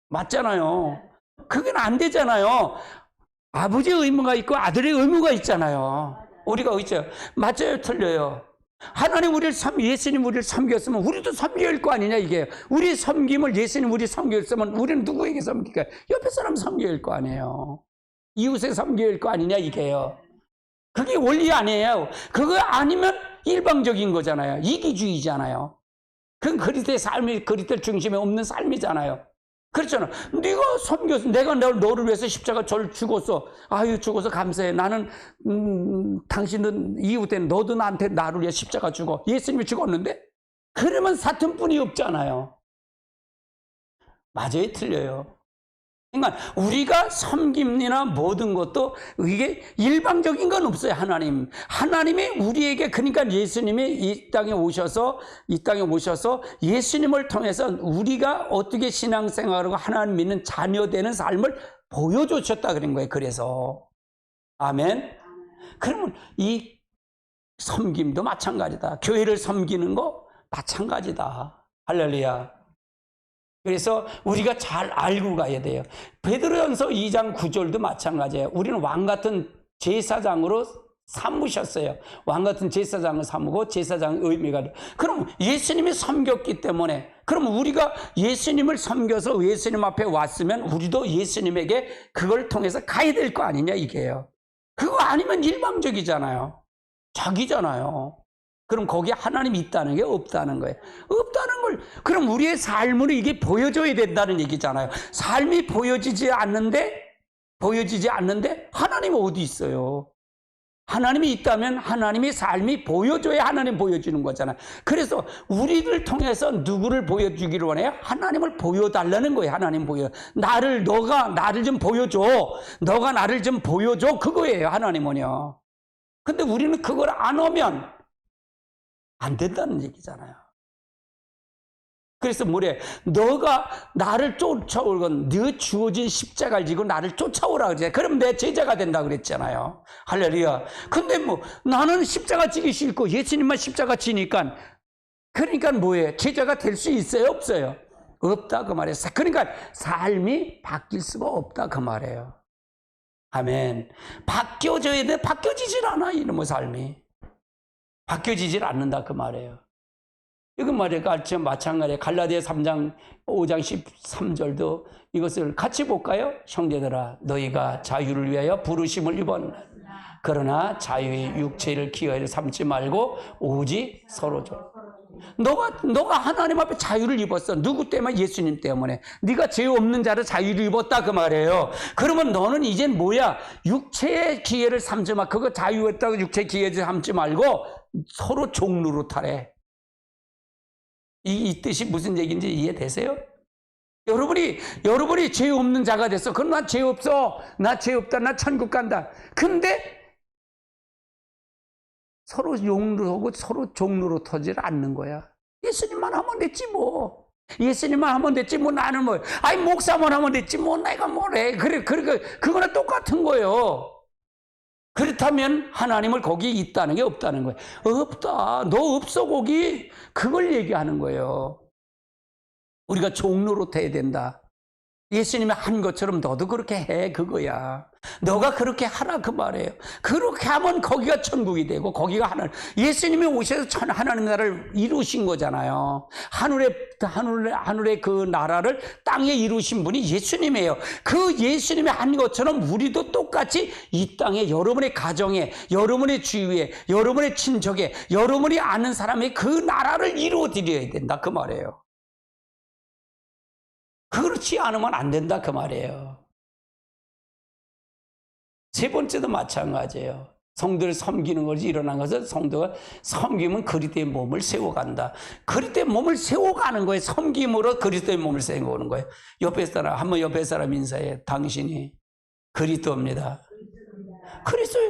A: 맞잖아요. 그건 안 되잖아요. 아버지의 의무가 있고 아들의 의무가 있잖아요. 우리가 있죠. 맞아요, 틀려요. 예수님 우리를 섬겼으면 우리도 섬겨야 할 거 아니냐 이게. 우리 섬김을 예수님 우리 섬겼으면 우리는 누구에게 섬길까요? 옆에 사람 섬겨야 할 거 아니에요. 이웃에 섬겨야 할 거 아니냐 이게요. 그게 원리 아니에요. 그거 아니면 일방적인 거잖아요. 이기주의잖아요. 그건 그리스도의 삶이 그리스도 중심에 없는 삶이잖아요. 그렇잖아. 네가 섬겼어. 내가 너를 위해서 십자가 저를 죽었어. 죽어서 감사해. 나는 당신은 이웃 때는 너도 나를 위해 십자가 죽어. 예수님이 죽었는데? 그러면 사탄뿐이 없잖아요. 맞아요, 틀려요. 그러니까 우리가 섬김이나 모든 것도 이게 일방적인 건 없어요. 하나님이 우리에게, 그러니까 예수님이 이 땅에 오셔서 예수님을 통해서 우리가 어떻게 신앙생활하고 하나님 믿는 자녀 되는 삶을 보여주셨다 그런 거예요. 그래서 아멘. 그러면 이 섬김도 마찬가지다. 교회를 섬기는 거 마찬가지다. 할렐루야. 그래서 우리가 잘 알고 가야 돼요. 베드로전서 2장 9절도 마찬가지예요. 우리는 왕같은 제사장으로 삼으셨어요. 왕같은 제사장을 삼고 제사장의 의미가 돼요. 그럼 예수님이 섬겼기 때문에, 그럼 우리가 예수님을 섬겨서 예수님 앞에 왔으면 우리도 예수님에게 그걸 통해서 가야 될 거 아니냐 이게요. 그거 아니면 일방적이잖아요. 자기잖아요. 그럼 거기에 하나님이 있다는 게 없다는 거예요. 없다는 걸, 그럼 우리의 삶으로 이게 보여줘야 된다는 얘기잖아요. 삶이 보여지지 않는데 하나님은 어디 있어요? 하나님이 있다면 하나님의 삶이 보여줘야 하나님 보여주는 거잖아요. 그래서 우리를 통해서 누구를 보여주기를 원해요? 하나님을 보여달라는 거예요. 너가 나를 좀 보여줘. 너가 나를 좀 보여줘. 그거예요, 하나님은요. 근데 우리는 그걸 안 오면 안 된다는 얘기잖아요. 그래서 너가 나를 쫓아오건 너 주어진 십자가를 지고 나를 쫓아오라 그러잖아요. 그럼 내 제자가 된다 그랬잖아요. 할렐루야. 근데 나는 십자가 지기 싫고 예수님만 십자가 지니까, 그러니까 제자가 될 수 있어요, 없어요? 없다 그 말이에요. 그러니까 삶이 바뀔 수가 없다 그 말이에요. 아멘. 바뀌어져야 돼. 바뀌어지질 않아, 이놈의 삶이. 바뀌어지질 않는다 그 말이에요. 이건 마찬가지예요. 갈라디아 3장 5장 13절도 이것을 같이 볼까요? 형제들아, 너희가 자유를 위하여 부르심을 입었나. 그러나 자유의 육체를 기회를 삼지 말고 오직 서로 줘. 너가 하나님 앞에 자유를 입었어. 누구 때문에? 예수님 때문에. 네가 죄 없는 자를 자유를 입었다 그 말이에요. 그러면 너는 이젠 육체의 기회를 삼지 마. 그거 자유했다고 육체의 기회를 삼지 말고 서로 종로로 타래. 이 뜻이 무슨 얘기인지 이해되세요? 여러분이 죄 없는 자가 됐어. 그럼 난 죄 없어. 나 죄 없다. 나 천국 간다. 근데 서로 용로로 하고 서로 종로로 터질 않는 거야. 예수님만 하면 됐지 뭐. 예수님만 하면 됐지 뭐. 나는 목사만 하면 됐지 뭐. 내가 뭐래. 그거는 똑같은 거예요. 그렇다면 하나님을 거기 있다는 게 없다는 거예요. 없다. 너 없어 거기. 그걸 얘기하는 거예요. 우리가 종로로 돼야 된다. 예수님이 한 것처럼 너도 그렇게 해, 그거야. 너가 그렇게 하라, 그 말이에요. 그렇게 하면 거기가 천국이 되고 거기가 하나님. 예수님이 오셔서 하나님 나라를 이루신 거잖아요. 하늘의 그 나라를 땅에 이루신 분이 예수님이에요. 그 예수님이 한 것처럼 우리도 똑같이 이 땅에 여러분의 가정에, 여러분의 주위에, 여러분의 친척에, 여러분이 아는 사람의 그 나라를 이루어 드려야 된다, 그 말이에요. 그렇지 않으면 안 된다, 그 말이에요. 세 번째도 마찬가지예요. 성도를 섬기는 것이 일어난 것은 성도가 섬기면 그리스도의 몸을 세워간다. 그리스도의 몸을 세워가는 거예요. 섬김으로 그리스도의 몸을 세워가는 거예요. 옆에 사람, 한번 옆에 사람 인사해. 당신이 그리스도입니다.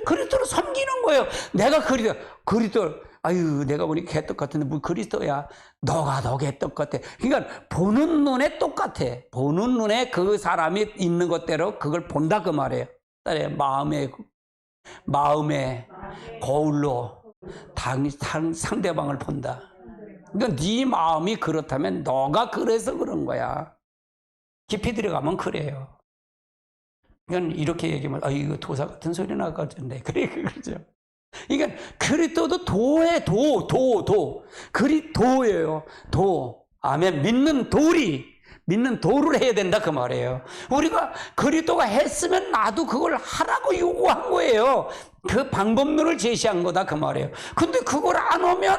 A: 그리스도를 섬기는 거예요. 내가 그리스도, 아유, 내가 보니 개떡 같은데 뭐 그리스도야. 너가 더 개떡 같아. 그러니까 보는 눈에 똑같아. 보는 눈에 그 사람이 있는 것대로 그걸 본다, 그 말이에요. 마음의 거울로 상대방을 본다. 그러니까 네 마음이 그렇다면 너가 그래서 그런 거야. 깊이 들어가면 그래요. 그러니까 이렇게 얘기하면 이거 도사 같은 소리 나거든요. 그래, 그러죠. 그러니까 그리스도도 도예요. 그리스도예요. 아멘. 믿는 도를 해야 된다, 그 말이에요. 우리가 그리스도가 했으면 나도 그걸 하라고 요구한 거예요. 그 방법론을 제시한 거다, 그 말이에요. 근데 그걸 안 하면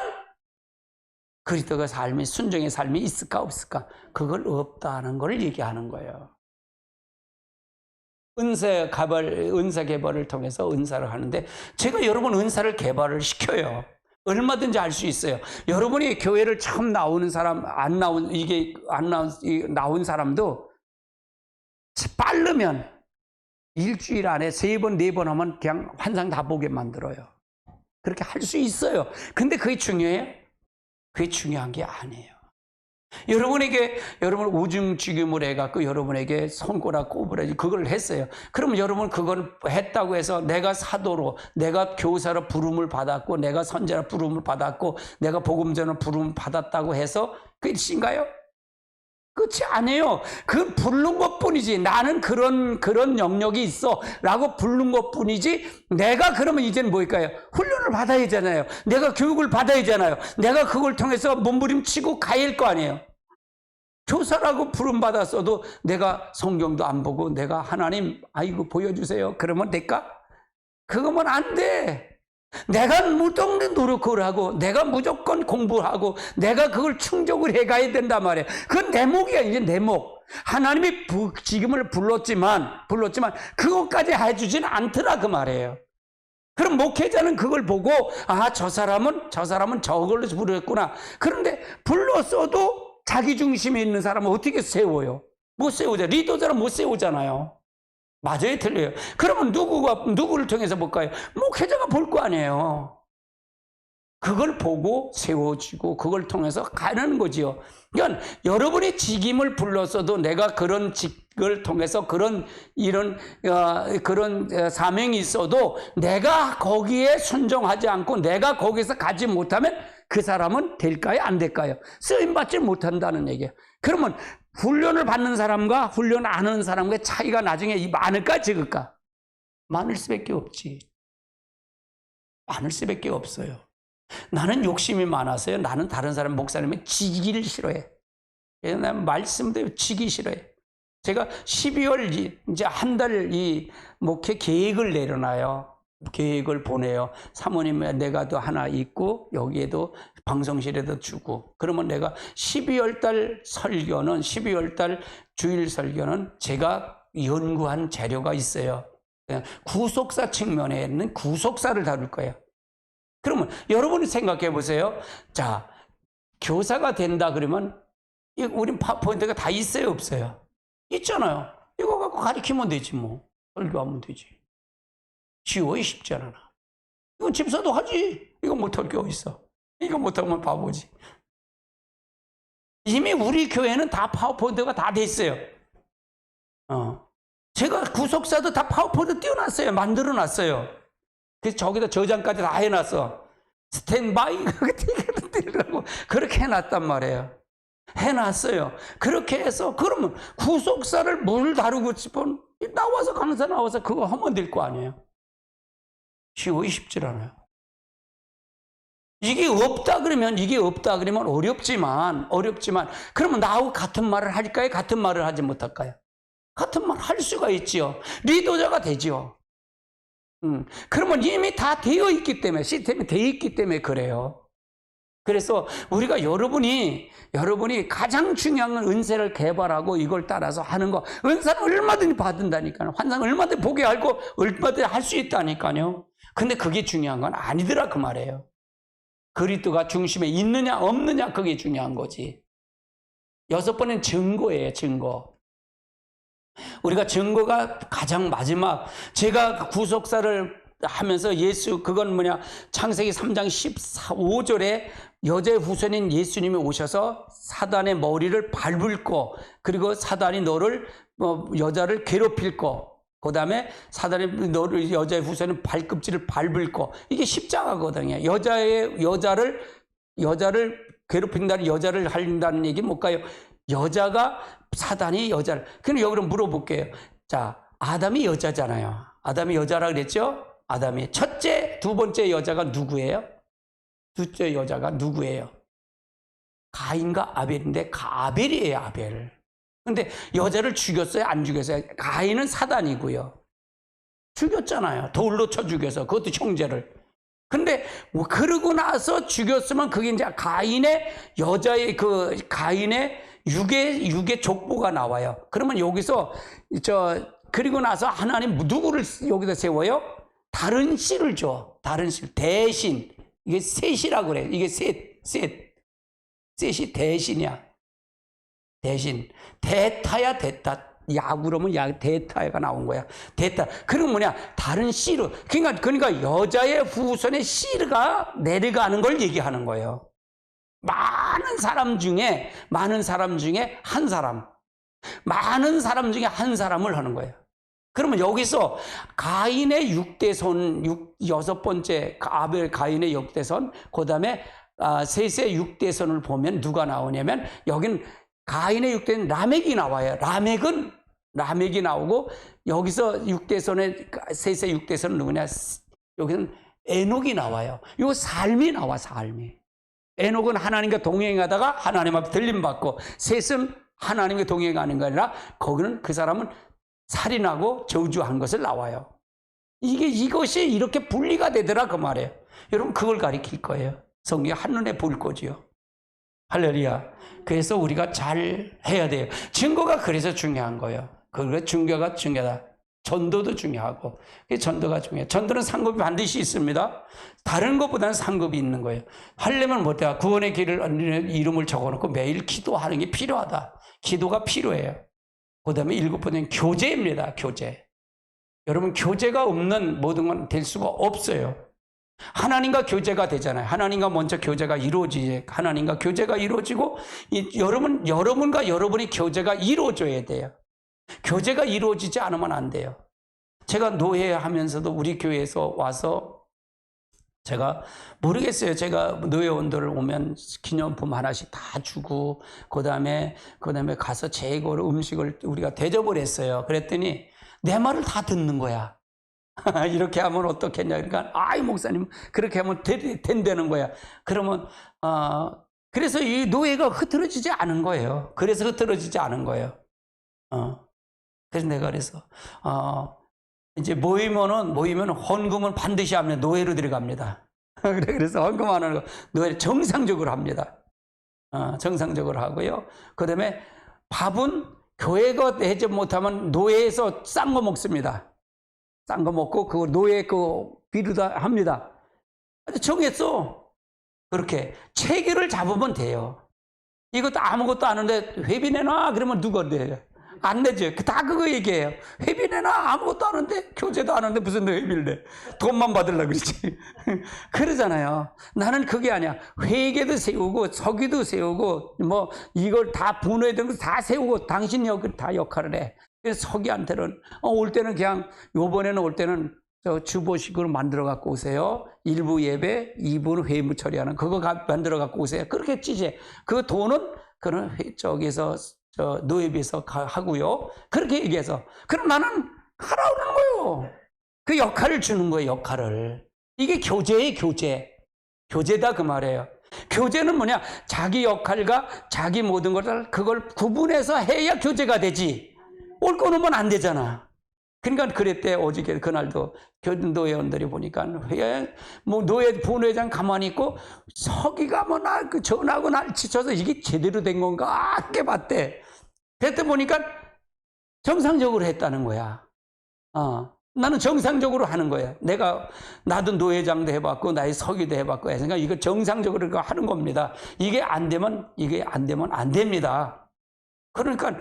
A: 그리스도가 순종의 삶이 있을까 없을까? 그걸 없다는 걸 얘기하는 거예요. 은사 개발을 통해서 은사를 하는데 제가 여러분 은사를 개발을 시켜요. 얼마든지 할 수 있어요. 여러분이 교회를 처음 나오는 사람, 나온 사람도 빠르면 일주일 안에 3번, 4번 하면 그냥 환상 다 보게 만들어요. 그렇게 할 수 있어요. 근데 그게 중요해요? 그게 중요한 게 아니에요. 여러분 우중직임을 해갖고 여러분에게 손가락 꼽으라지 그걸 했어요. 그러면 여러분 그걸 했다고 해서 내가 사도로, 내가 교사로 부름을 받았고, 내가 선지자로 부름을 받았고, 내가 복음전으로 부름을 받았다고 해서 끝인가요? 그렇지 않아요. 그 부른 것 뿐이지. 나는 그런 영역이 있어 라고 부른 것 뿐이지. 내가 그러면 이제는 뭘까요? 훈련을 받아야 하잖아요. 내가 교육을 받아야 하잖아요. 내가 그걸 통해서 몸부림치고 가야 할 거 아니에요. 교사라고 부름 받았어도 내가 성경도 안 보고 내가 하나님 보여주세요 그러면 될까? 그거면 안 돼. 내가 무조건 노력을 하고 내가 무조건 공부하고 내가 그걸 충족을 해가야 된단 말이에요. 그건 내 몫이야. 이제 내 몫. 하나님이 지금을 불렀지만 그것까지 해주지는 않더라, 그 말이에요. 그럼 목회자는 그걸 보고 저 사람은 저걸로 부르겠구나. 그런데 불렀어도 자기 중심에 있는 사람은 어떻게 세워요? 못 세우잖아요. 리더자는 못 세우잖아요. 맞아요, 틀려요. 그러면 누구를 통해서 볼까요? 목회자가 볼 거 아니에요. 그걸 보고 세워지고 그걸 통해서 가는 거지요. 그러니까 여러분이 직임을 불렀어도 내가 그런 직을 통해서 그런 사명이 있어도 내가 거기에 순종하지 않고 내가 거기서 가지 못하면 그 사람은 될까요? 안 될까요? 쓰임받지 못한다는 얘기예요. 그러면 훈련을 받는 사람과 훈련 안 하는 사람의 차이가 나중에 많을까 적을까? 많을 수밖에 없지. 많을 수밖에 없어요. 나는 욕심이 많아서요. 나는 다른 사람 목사님이 지기를 싫어해. 나는 말씀대로 지기 싫어해. 제가 12월 이제 한 달 목회 계획을 내려놔요. 계획을 보내요. 사모님의 내가 또 하나 있고 여기에도 방송실에도 주고. 그러면 내가 12월 달 설교는 12월 달 주일 설교는 제가 연구한 자료가 있어요. 구속사 측면에 있는 구속사를 다룰 거예요. 그러면 여러분이 생각해 보세요. 자, 교사가 된다 그러면 우린 파워포인트가 다 있어요, 없어요? 있잖아요. 이거 갖고 가르치면 되지 뭐. 설교하면 되지. 쉬워요, 쉽지 않아. 이거 집사도 하지. 이거 못할 게 어딨어. 이거 못하면 바보지. 이미 우리 교회는 다 파워포인트가 다 돼 있어요. 제가 구속사도 다 파워포인트 띄워놨어요. 만들어놨어요. 그래서 저기다 저장까지 다 해놨어. 스탠바이 그렇게 해놨단 말이에요. 해놨어요. 그렇게 해서 그러면 구속사를 뭘 다루고 싶은 나와서 강사 나와서 그거 하면 될 거 아니에요. 쉽질 않아요. 이게 없다 그러면 어렵지만 그러면 나하고 같은 말을 할까요? 같은 말을 하지 못할까요? 같은 말 할 수가 있지요. 리더자가 되지요. 그러면 이미 다 되어 있기 때문에, 시스템이 되어 있기 때문에 그래요. 그래서 우리가 여러분이 가장 중요한 건 은사를 개발하고 이걸 따라서 하는 거. 은사는 얼마든지 받는다니까요. 환상 얼마든지 보게 알고 얼마든지 할 수 있다니까요. 근데 그게 중요한 건 아니더라 그 말이에요. 그리스도가 중심에 있느냐 없느냐 그게 중요한 거지. 6번은 증거예요. 증거. 우리가 증거가 가장 마지막, 제가 구속사를 하면서 그건 창세기 3장 15절에 여자의 후손인 예수님이 오셔서 사단의 머리를 밟을 거, 그리고 사단이 너를 여자를 괴롭힐 거, 그 다음에 사단이 여자의 후손인 발꿈치를 밟을 거, 이게 십자가거든요. 여자를 괴롭힌다는, 여자를 할린다는 얘기 뭘까요? 사단이 여자를. 그럼 여기로 물어볼게요. 자, 아담이 여자잖아요. 아담이 여자라 그랬죠? 아담이 첫째, 두 번째 여자가 누구예요? 둘째 여자가 누구예요? 가인과 아벨인데 아벨이에요, 아벨. 근데 여자를 죽였어요, 안 죽였어요? 가인은 사단이고요. 죽였잖아요. 돌로 쳐 죽여서. 그것도 형제를. 근데 그러고 나서 죽였으면 그게 이제 가인의 육의 족보가 나와요. 그러면 여기서 그리고 나서 하나님 누구를 여기다 세워요? 다른 씨를 줘. 다른 씨. 대신. 이게 셋이라고 그래. 이게 셋이 대신이야. 대신. 대타야, 대타. 야구로면 대타가 나온 거야. 대타. 그럼 다른 씨로. 그러니까 여자의 후손의 씨가 내려가는 걸 얘기하는 거예요. 많은 사람 중에 한 사람. 많은 사람 중에 한 사람을 하는 거예요. 그러면 여기서 가인의 6대손, 6번째 아벨 가인의 6대손, 그 다음에 셋의 6대손을 보면 누가 나오냐면, 여긴 가인의 6대는 라멕이 나와요. 라멕이 나오고, 여기서 6대손의, 셋의 6대손은 누구냐? 여기는 에녹이 나와요. 요 삶이 나와, 삶이. 에녹은 하나님과 동행하다가 하나님 앞에 들림받고, 셋은 하나님과 동행하는 게 아니라, 거기는 그 사람은 살인하고 저주한 것을 나와요. 이것이 이렇게 분리가 되더라 그 말이에요. 여러분 그걸 가리킬 거예요. 성경이 한눈에 보일 거지요. 할렐루야. 그래서 우리가 잘 해야 돼요. 증거가 그래서 중요한 거예요. 그래서 증거가 중요하다. 전도도 중요하고, 전도가 중요해요. 전도는 상급이 반드시 있습니다. 다른 것보다는 상급이 있는 거예요. 하려면 뭐다? 구원의 길을 이름을 적어놓고 매일 기도하는 게 필요하다. 기도가 필요해요. 그 다음에 7번째는 교제입니다. 교제. 여러분 교제가 없는 모든 건 될 수가 없어요. 하나님과 교제가 되잖아요. 하나님과 먼저 교제가 이루어지지. 하나님과 교제가 이루어지고 여러분과 여러분이 교제가 이루어져야 돼요. 교제가 이루어지지 않으면 안 돼요. 제가 노예하면서도 우리 교회에서 와서 제가 모르겠어요. 제가 노예원들 오면 기념품 하나씩 다 주고, 그 다음에 가서 재고로 음식을 우리가 대접을 했어요. 그랬더니 내 말을 다 듣는 거야. 이렇게 하면 어떻겠냐. 그러니까, 아이, 목사님, 그렇게 하면 된다는 거야. 그러면, 그래서 이 노예가 흐트러지지 않은 거예요. 그래서 흐트러지지 않은 거예요. 그래서 내가 이제 모이면 헌금은 반드시 하면 노예로 들어갑니다. 그래서 헌금하는 거, 노예 정상적으로 합니다. 정상적으로 하고요. 그 다음에 밥은 교회가 대접 못하면 노예에서 싼 거 먹습니다. 싼 거 먹고, 그 노예 비르다 합니다. 정했어. 그렇게. 체계를 잡으면 돼요. 이것도 아무것도 안 하는데 회비 내놔? 그러면 누가 내요? 안 내죠. 다 그거 얘기해요. 회비 내놔? 아무것도 안 하는데, 교제도 안 하는데 무슨 회비를 내? 돈만 받으려고 그러지. 그러잖아요. 나는 그게 아니야. 회계도 세우고, 서기도 세우고, 이걸 다 분해된 거 다 세우고, 당신 다 역할을 해. 그래서 서기한테는, 올 때는 그냥, 요번에는 올 때는 주보식으로 만들어 갖고 오세요. 1부 예배, 2부는 회무 처리하는 그거 만들어 갖고 오세요. 그렇게 찌지. 그 돈은 그런 저기서 노예비에서 하고요. 그렇게 얘기해서 그럼 나는 하라는 거예요. 그 역할을 주는 거예요. 역할을. 이게 교제예요. 교제다 그 말이에요. 교제는 뭐냐? 자기 역할과 자기 모든 것을 그걸 구분해서 해야 교제가 되지. 옳고 놓으면 안 되잖아. 그러니까 그랬대. 어저께 그날도 노예원들이 보니까 노예 본회장 가만히 있고 서기가 그 전하고 날 지쳐서 이게 제대로 된 건가 깨봤대. 그때 보니까 정상적으로 했다는 거야. 나는 정상적으로 하는 거야. 나도 노회장도 해봤고 나의 서기도 해봤고 해서 이거 정상적으로 하는 겁니다. 이게 안 되면 안 됩니다. 그러니까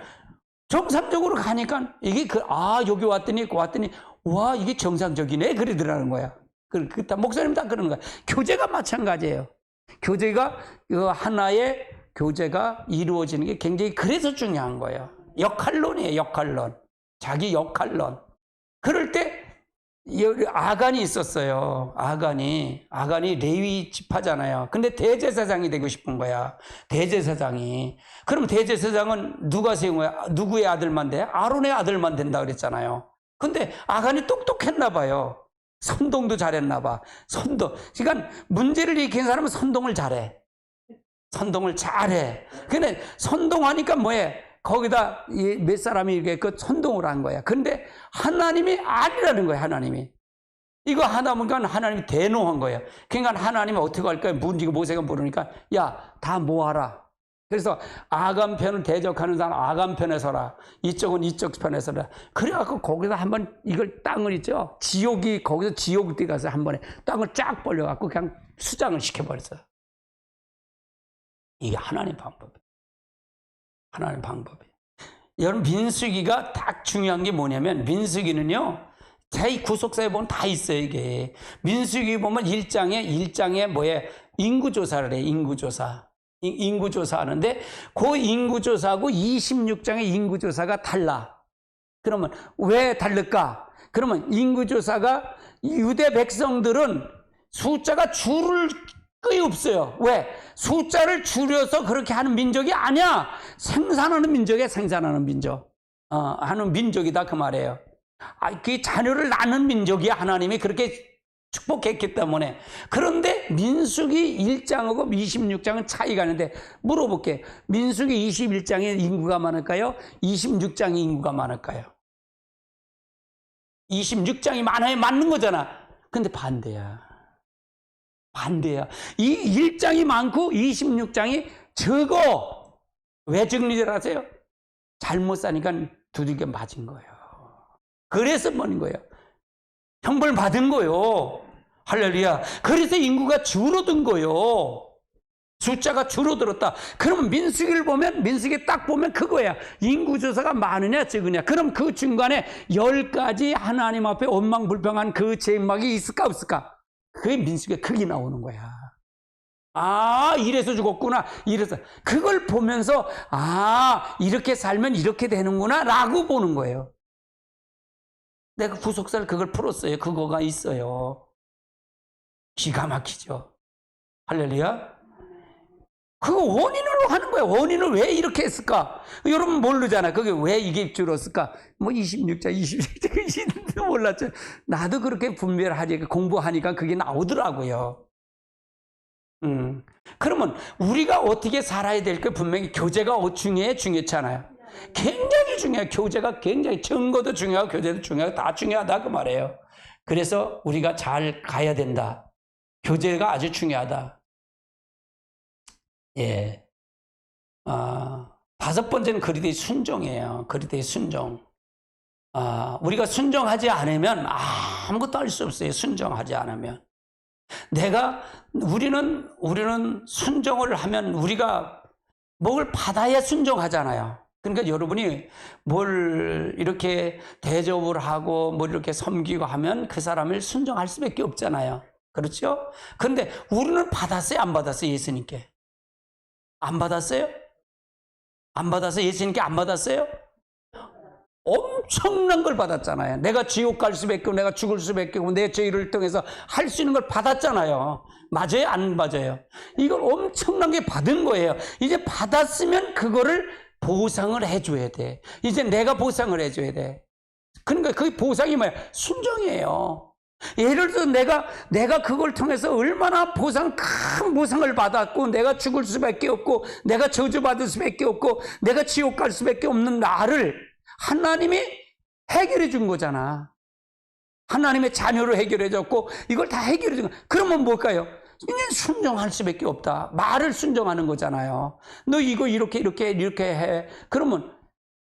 A: 정상적으로 가니까 이게 여기 왔더니 와 이게 정상적이네 그러더라는 거야. 그다 목사님 다 그러는 거야. 교제가 마찬가지예요. 교제가 하나의 교제가 이루어지는 게 굉장히 그래서 중요한 거예요. 역할론이에요. 역할론. 자기 역할론. 그럴 때 아간이 있었어요. 아간이 레위 지파잖아요. 근데 대제사장이 되고 싶은 거야. 대제사장이. 그럼 대제사장은 누가 세운 거야? 누구의 아들만 돼? 아론의 아들만 된다 그랬잖아요. 근데 아간이 똑똑했나 봐요. 선동도 잘했나 봐. 선동. 그러니까 문제를 일으킨 사람은 선동을 잘해. 근데 선동하니까 뭐해? 거기다 몇 사람이 이렇게 선동을 한 거야. 근데 하나님이 아니라는 거야. 하나님이. 이거 하다 보니까 하나님이 대노한 거야. 그러니까 하나님이 어떻게 할까요? 모세가 물으니까 야, 다 모아라. 그래서 아간 편을 대적하는 사람 아간 편에 서라. 이쪽은 이쪽 편에 서라. 그래갖고 거기서 한번 이걸 땅을 있죠. 거기서 지옥에 가서 한 번에 땅을 쫙 벌려갖고 그냥 수장을 시켜버렸어요. 이게 하나님 방법이에요. 하나님 방법이에요. 여러분 민수기가 딱 중요한 게 뭐냐면 민수기는요. 자기 구속사에 보면 다 있어요. 이게 민수기 보면 1장에 뭐에 인구조사를 해. 인구조사 하는데 그 인구조사하고 26장의 인구조사가 달라. 그러면 왜 다를까? 그러면 인구조사가 유대 백성들은 숫자가 줄을 끄이 없어요. 왜? 숫자를 줄여서 그렇게 하는 민족이 아니야. 생산하는 민족이야. 생산하는 민족. 하는 민족이다 그 말이에요. 그 자녀를 낳는 민족이야. 하나님이 그렇게 축복했기 때문에. 그런데 민수기 1장하고 26장은 차이가 있는데 물어볼게. 민수기 21장에 인구가 많을까요? 26장에 인구가 많을까요? 26장이 많아야 맞는 거잖아. 근데 반대야. 이 1장이 많고 26장이 적어. 왜 적는지 아세요? 잘못 사니까 두들겨 맞은 거예요. 그래서 뭐는 거예요? 형벌 받은 거예요. 할렐루야. 그래서 인구가 줄어든 거예요. 숫자가 줄어들었다. 그럼 민수기 딱 보면 그거야. 인구조사가 많으냐 적으냐. 그럼 그 중간에 10가지 하나님 앞에 원망불평한 그 제목이 있을까 없을까? 그게 민수기의 크게 나오는 거야. 이래서 죽었구나. 이래서. 그걸 보면서 이렇게 살면 이렇게 되는구나 라고 보는 거예요. 내가 구속사를 그걸 풀었어요. 그거가 있어요. 기가 막히죠. 할렐루야. 그거 원인으로 하는 거예요. 원인을 왜 이렇게 했을까? 여러분 모르잖아. 그게 왜 이게 줄었을까? 26장 몰랐죠. 나도 그렇게 분별하지 공부하니까 그게 나오더라고요. 그러면 우리가 어떻게 살아야 될까? 분명히 교제가 중요했잖아요. 굉장히 중요해요. 교제가 굉장히 증거도 중요하고 교제도 중요하고 다 중요하다 그 말이에요. 그래서 우리가 잘 가야 된다. 교제가 아주 중요하다. 예. 5번째는 그리스도의 순종이에요. 그리스도의 순종. 우리가 순종하지 않으면 아무것도 할 수 없어요. 순종하지 않으면. 우리는 순종을 하면 우리가 뭘 받아야 순종하잖아요. 그러니까 여러분이 뭘 이렇게 대접을 하고 뭘 이렇게 섬기고 하면 그 사람을 순종할 수밖에 없잖아요. 그렇죠? 그런데 우리는 받았어요? 안 받았어요? 예수님께? 안 받았어요? 안 받았어요? 예수님께 안 받았어요? 엄청난 걸 받았잖아요. 내가 지옥 갈 수밖에 없고 내가 죽을 수밖에 없고 내 죄를 통해서 할 수 있는 걸 받았잖아요. 맞아요? 안 맞아요? 이걸 엄청나게 받은 거예요. 이제 받았으면 그거를 보상을 해줘야 돼. 이제 내가 보상을 해줘야 돼. 그러니까 그 보상이 뭐야? 순종이에요. 예를 들어 내가 그걸 통해서 얼마나 큰 보상을 받았고 내가 죽을 수밖에 없고 내가 저주받을 수밖에 없고 내가 지옥 갈 수밖에 없는 나를 하나님이 해결해 준 거잖아. 하나님의 자녀로 해결해 줬고 이걸 다 해결해 준 거. 그러면 뭘까요? 그냥 순종할 수밖에 없다. 말을 순종하는 거잖아요. 너 이거 이렇게 해. 그러면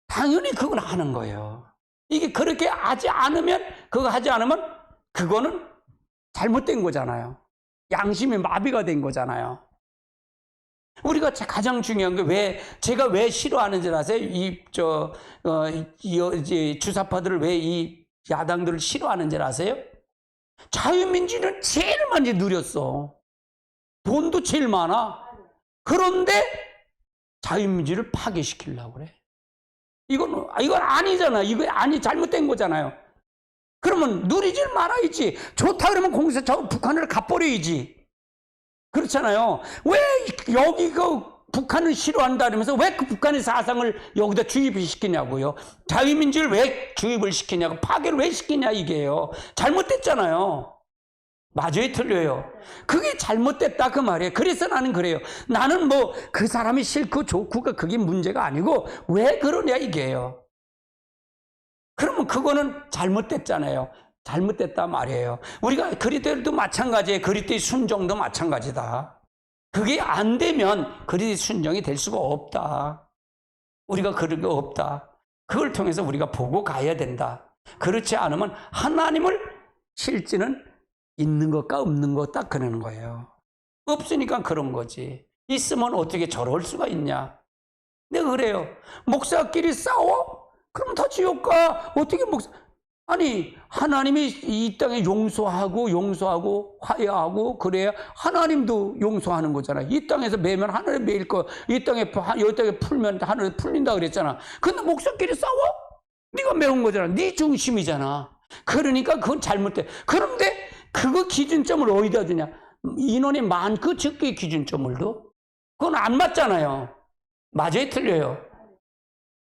A: 당연히 그걸 하는 거예요. 이게 그렇게 하지 않으면 그거는 잘못된 거잖아요. 양심이 마비가 된 거잖아요. 우리가 가장 중요한 게 제가 왜 싫어하는지 아세요? 주사파들을 왜 이 야당들을 싫어하는지 아세요? 자유민주는 제일 많이 누렸어. 돈도 제일 많아. 그런데 자유민주를 파괴시키려고 그래. 이건 아니잖아. 잘못된 거잖아요. 그러면 누리질 말아야지. 좋다 그러면 공사 북한을 갚버려야지. 그렇잖아요. 왜 여기 북한을 싫어한다 그러면서 왜 그 북한의 사상을 여기다 주입을 시키냐고요. 자유민주를 왜 주입을 시키냐고. 파괴를 왜 시키냐 이게요. 잘못됐잖아요. 맞아요, 틀려요? 그게 잘못됐다 그 말이에요. 그래서 나는 그래요. 나는 뭐 그 사람이 싫고 좋고가 그게 문제가 아니고 왜 그러냐 이게요. 그러면 그거는 잘못됐잖아요. 잘못됐다 말이에요. 우리가 그리스도도 마찬가지예요. 그리스도의 순종도 마찬가지다. 그게 안 되면 그리스도의 순종이 될 수가 없다. 우리가 그런 거 없다. 그걸 통해서 우리가 보고 가야 된다. 그렇지 않으면 하나님을 실지는 있는 것과 없는 것 딱 그러는 거예요. 없으니까 그런 거지. 있으면 어떻게 저럴 수가 있냐. 내가 그래요. 목사끼리 싸워? 그럼 다 지옥 가. 어떻게 아니 하나님이 이 땅에 용서하고 화해하고 그래야 하나님도 용서하는 거잖아. 이 땅에서 매면 하늘에 매일 거. 이 땅에 풀면 하늘에 풀린다 그랬잖아. 근데 목사끼리 싸워? 네가 매운 거잖아. 네 중심이잖아. 그러니까 그건 잘못돼. 그런데 그거 기준점을 어디다 두냐? 인원이 많고 적게 기준점을 둬? 그건 안 맞잖아요. 맞아요, 틀려요?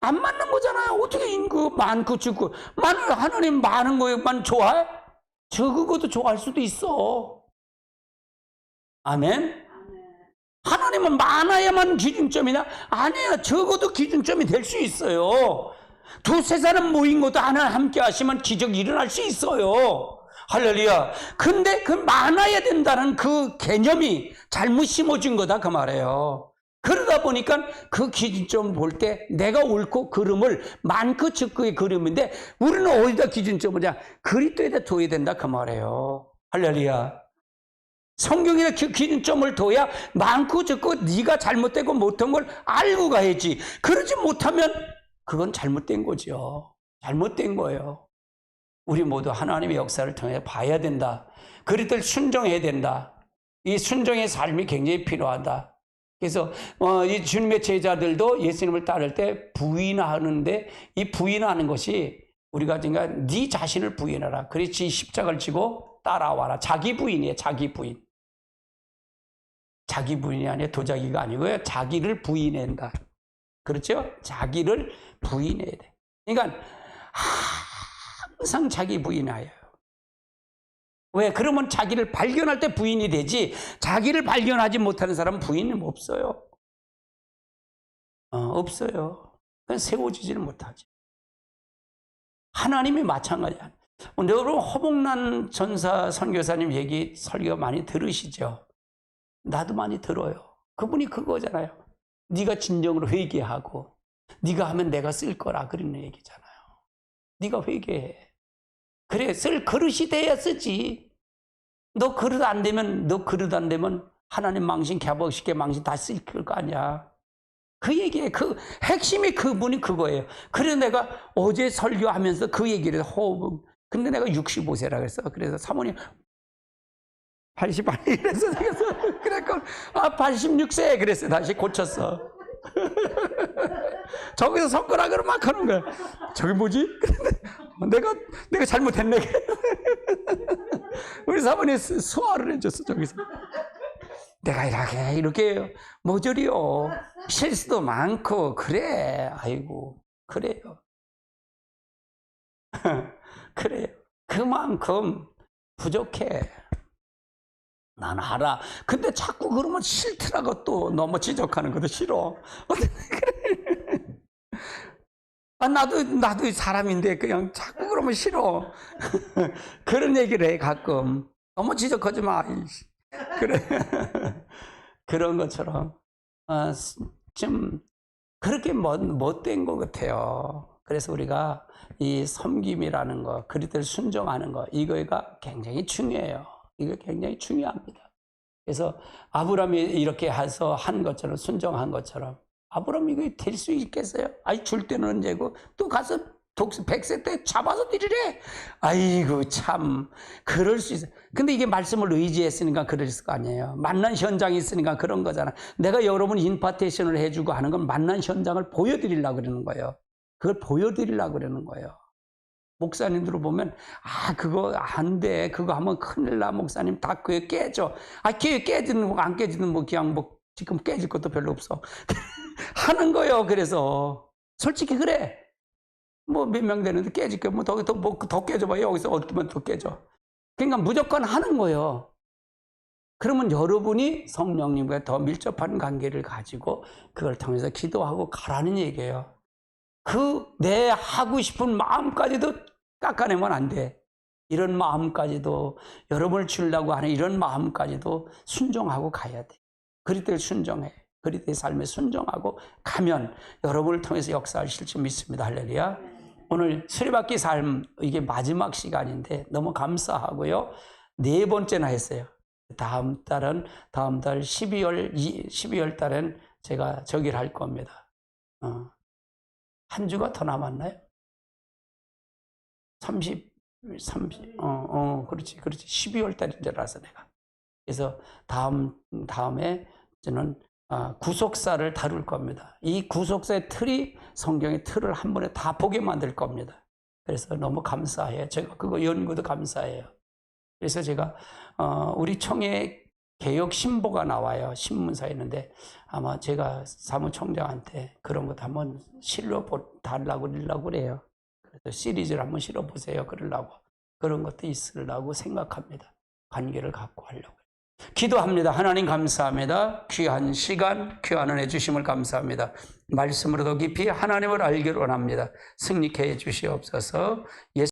A: 안 맞는 거잖아요. 어떻게 인구 많고 적고. 하나님 많은 거만 좋아해? 적은 것도 좋아할 수도 있어. 아멘? 하나님은 많아야만 기준점이냐? 아니야. 적어도 기준점이 될 수 있어요. 두세 사람 모인 것도 하나 함께 하시면 기적이 일어날 수 있어요. 할렐루야. 근데 그 많아야 된다는 그 개념이 잘못 심어진 거다 그 말이에요. 그러다 보니까 그 기준점 볼 때 내가 옳고 그름을 많고 적고의 그름인데 우리는 어디다 기준점을 그리스도에다 둬야 된다 그 말이에요. 할렐루야. 성경에 기준점을 둬야 많고 적고 네가 잘못되고 못한 걸 알고 가야지. 그러지 못하면 그건 잘못된 거죠. 잘못된 거예요. 우리 모두 하나님의 역사를 통해 봐야 된다. 그리스도를 순종해야 된다. 이 순종의 삶이 굉장히 필요하다. 그래서 이 주님의 제자들도 예수님을 따를 때 부인하는데 이 부인하는 것이 우리가 그러니까 네 자신을 부인하라. 그렇지 십자가를 지고 따라와라. 자기 부인이에요. 자기 부인. 자기 부인이 아니라 도자기가 아니고요. 자기를 부인한다. 그렇죠? 자기를 부인해야 돼. 그러니까 항상 자기 부인하여요. 왜? 그러면 자기를 발견할 때 부인이 되지 자기를 발견하지 못하는 사람은 부인은 없어요. 없어요. 그건 세워지지를 못하지. 하나님이 마찬가지야. 여러분 허복난 전사 선교사님 설교 많이 들으시죠? 나도 많이 들어요. 그분이 그거잖아요. 네가 진정으로 회개하고 네가 하면 내가 쓸 거라 그런 얘기잖아요. 네가 회개해. 그래, 쓸 그릇이 돼야 쓰지. 너 그릇 안 되면 하나님 망신, 갸벅시게 망신 다 쓸 거 아니야. 그 얘기에 그 핵심이 그분이 그거예요. 그래서 내가 어제 설교하면서 그 얘기를 해서 근데 내가 65세라 그랬어. 그래서 사모님 80 이래서 내가 그랬고 86세 그랬어. 다시 고쳤어. 저기서 손가락으로 막 하는 거야. 저게 뭐지? 내가 잘못했네. 우리 사모님 소화를 해줬어, 저기서. 내가 이렇게 모조리요. 실수도 많고, 그래. 아이고, 그래요. 그래요. 그만큼 부족해. 난 알아. 근데 자꾸 그러면 싫더라고. 또 너무 지적하는 것도 싫어. 그래. 아, 나도 사람인데 그냥 자꾸 그러면 싫어. 그런 얘기를 해, 가끔. 너무 지적하지 마. 그래. 그런 것처럼. 좀, 그렇게 못된 것 같아요. 그래서 우리가 이 섬김이라는 거, 그리스도를 순종하는 거, 이거가 굉장히 중요해요. 이거 굉장히 중요합니다. 그래서 아브라함이 이렇게 해서 한 것처럼, 순종한 것처럼, 아브라함이 이거 될 수 있겠어요? 아이, 줄 때는 언제고, 또 가서 100세 때 잡아서 드리래. 아이고, 참, 그럴 수 있어요. 근데 이게 말씀을 의지했으니까 그럴 수가 아니에요. 만난 현장이 있으니까 그런 거잖아. 내가 여러분 인파테이션을 해주고 하는 건 만난 현장을 보여드리려고 그러는 거예요. 그걸 보여드리려고 그러는 거예요. 목사님들 보면, 그거 안 돼. 그거 하면 큰일 나. 목사님 다 교회 깨져. 교회 깨지는 거, 안 깨지는 거, 그냥 지금 깨질 것도 별로 없어. 하는 거예요. 그래서. 솔직히 그래. 몇 명 되는데 깨질 거, 더 깨져봐. 여기서 어떻게만 더 깨져. 그러니까 무조건 하는 거예요. 그러면 여러분이 성령님과 더 밀접한 관계를 가지고 그걸 통해서 기도하고 가라는 얘기예요. 내 하고 싶은 마음까지도 깎아내면 안 돼. 이런 마음까지도, 여러분을 주려고 하는 이런 마음까지도 순종하고 가야 돼. 그리스도를 순종해. 그리스도의 삶에 순종하고 가면 여러분을 통해서 역사하실 줄 믿습니다. 할렐루야. 오늘 수레바퀴 삶, 이게 마지막 시간인데 너무 감사하고요. 4번째나 했어요. 다음 달 12월 달엔 제가 저기를 할 겁니다. 한 주가 더 남았나요? 30, 그렇지. 12월 달인 줄 알았어, 내가. 그래서 다음에 저는 구속사를 다룰 겁니다. 이 구속사의 틀이 성경의 틀을 한 번에 다 보게 만들 겁니다. 그래서 너무 감사해요. 제가 그거 연구도 감사해요. 그래서 제가, 우리 청에 개혁 신보가 나와요. 신문사에 있는데 아마 제가 사무총장한테 그런 것도 한번 실러 달라고 그래요. 그래서 시리즈를 한번 실어보세요. 그러려고. 그런 것도 있으려고 생각합니다. 관계를 갖고 하려고. 기도합니다. 하나님 감사합니다. 귀한 시간, 귀한 은혜 주심을 감사합니다. 말씀으로 더 깊이 하나님을 알기를 원합니다. 승리케 해 주시옵소서.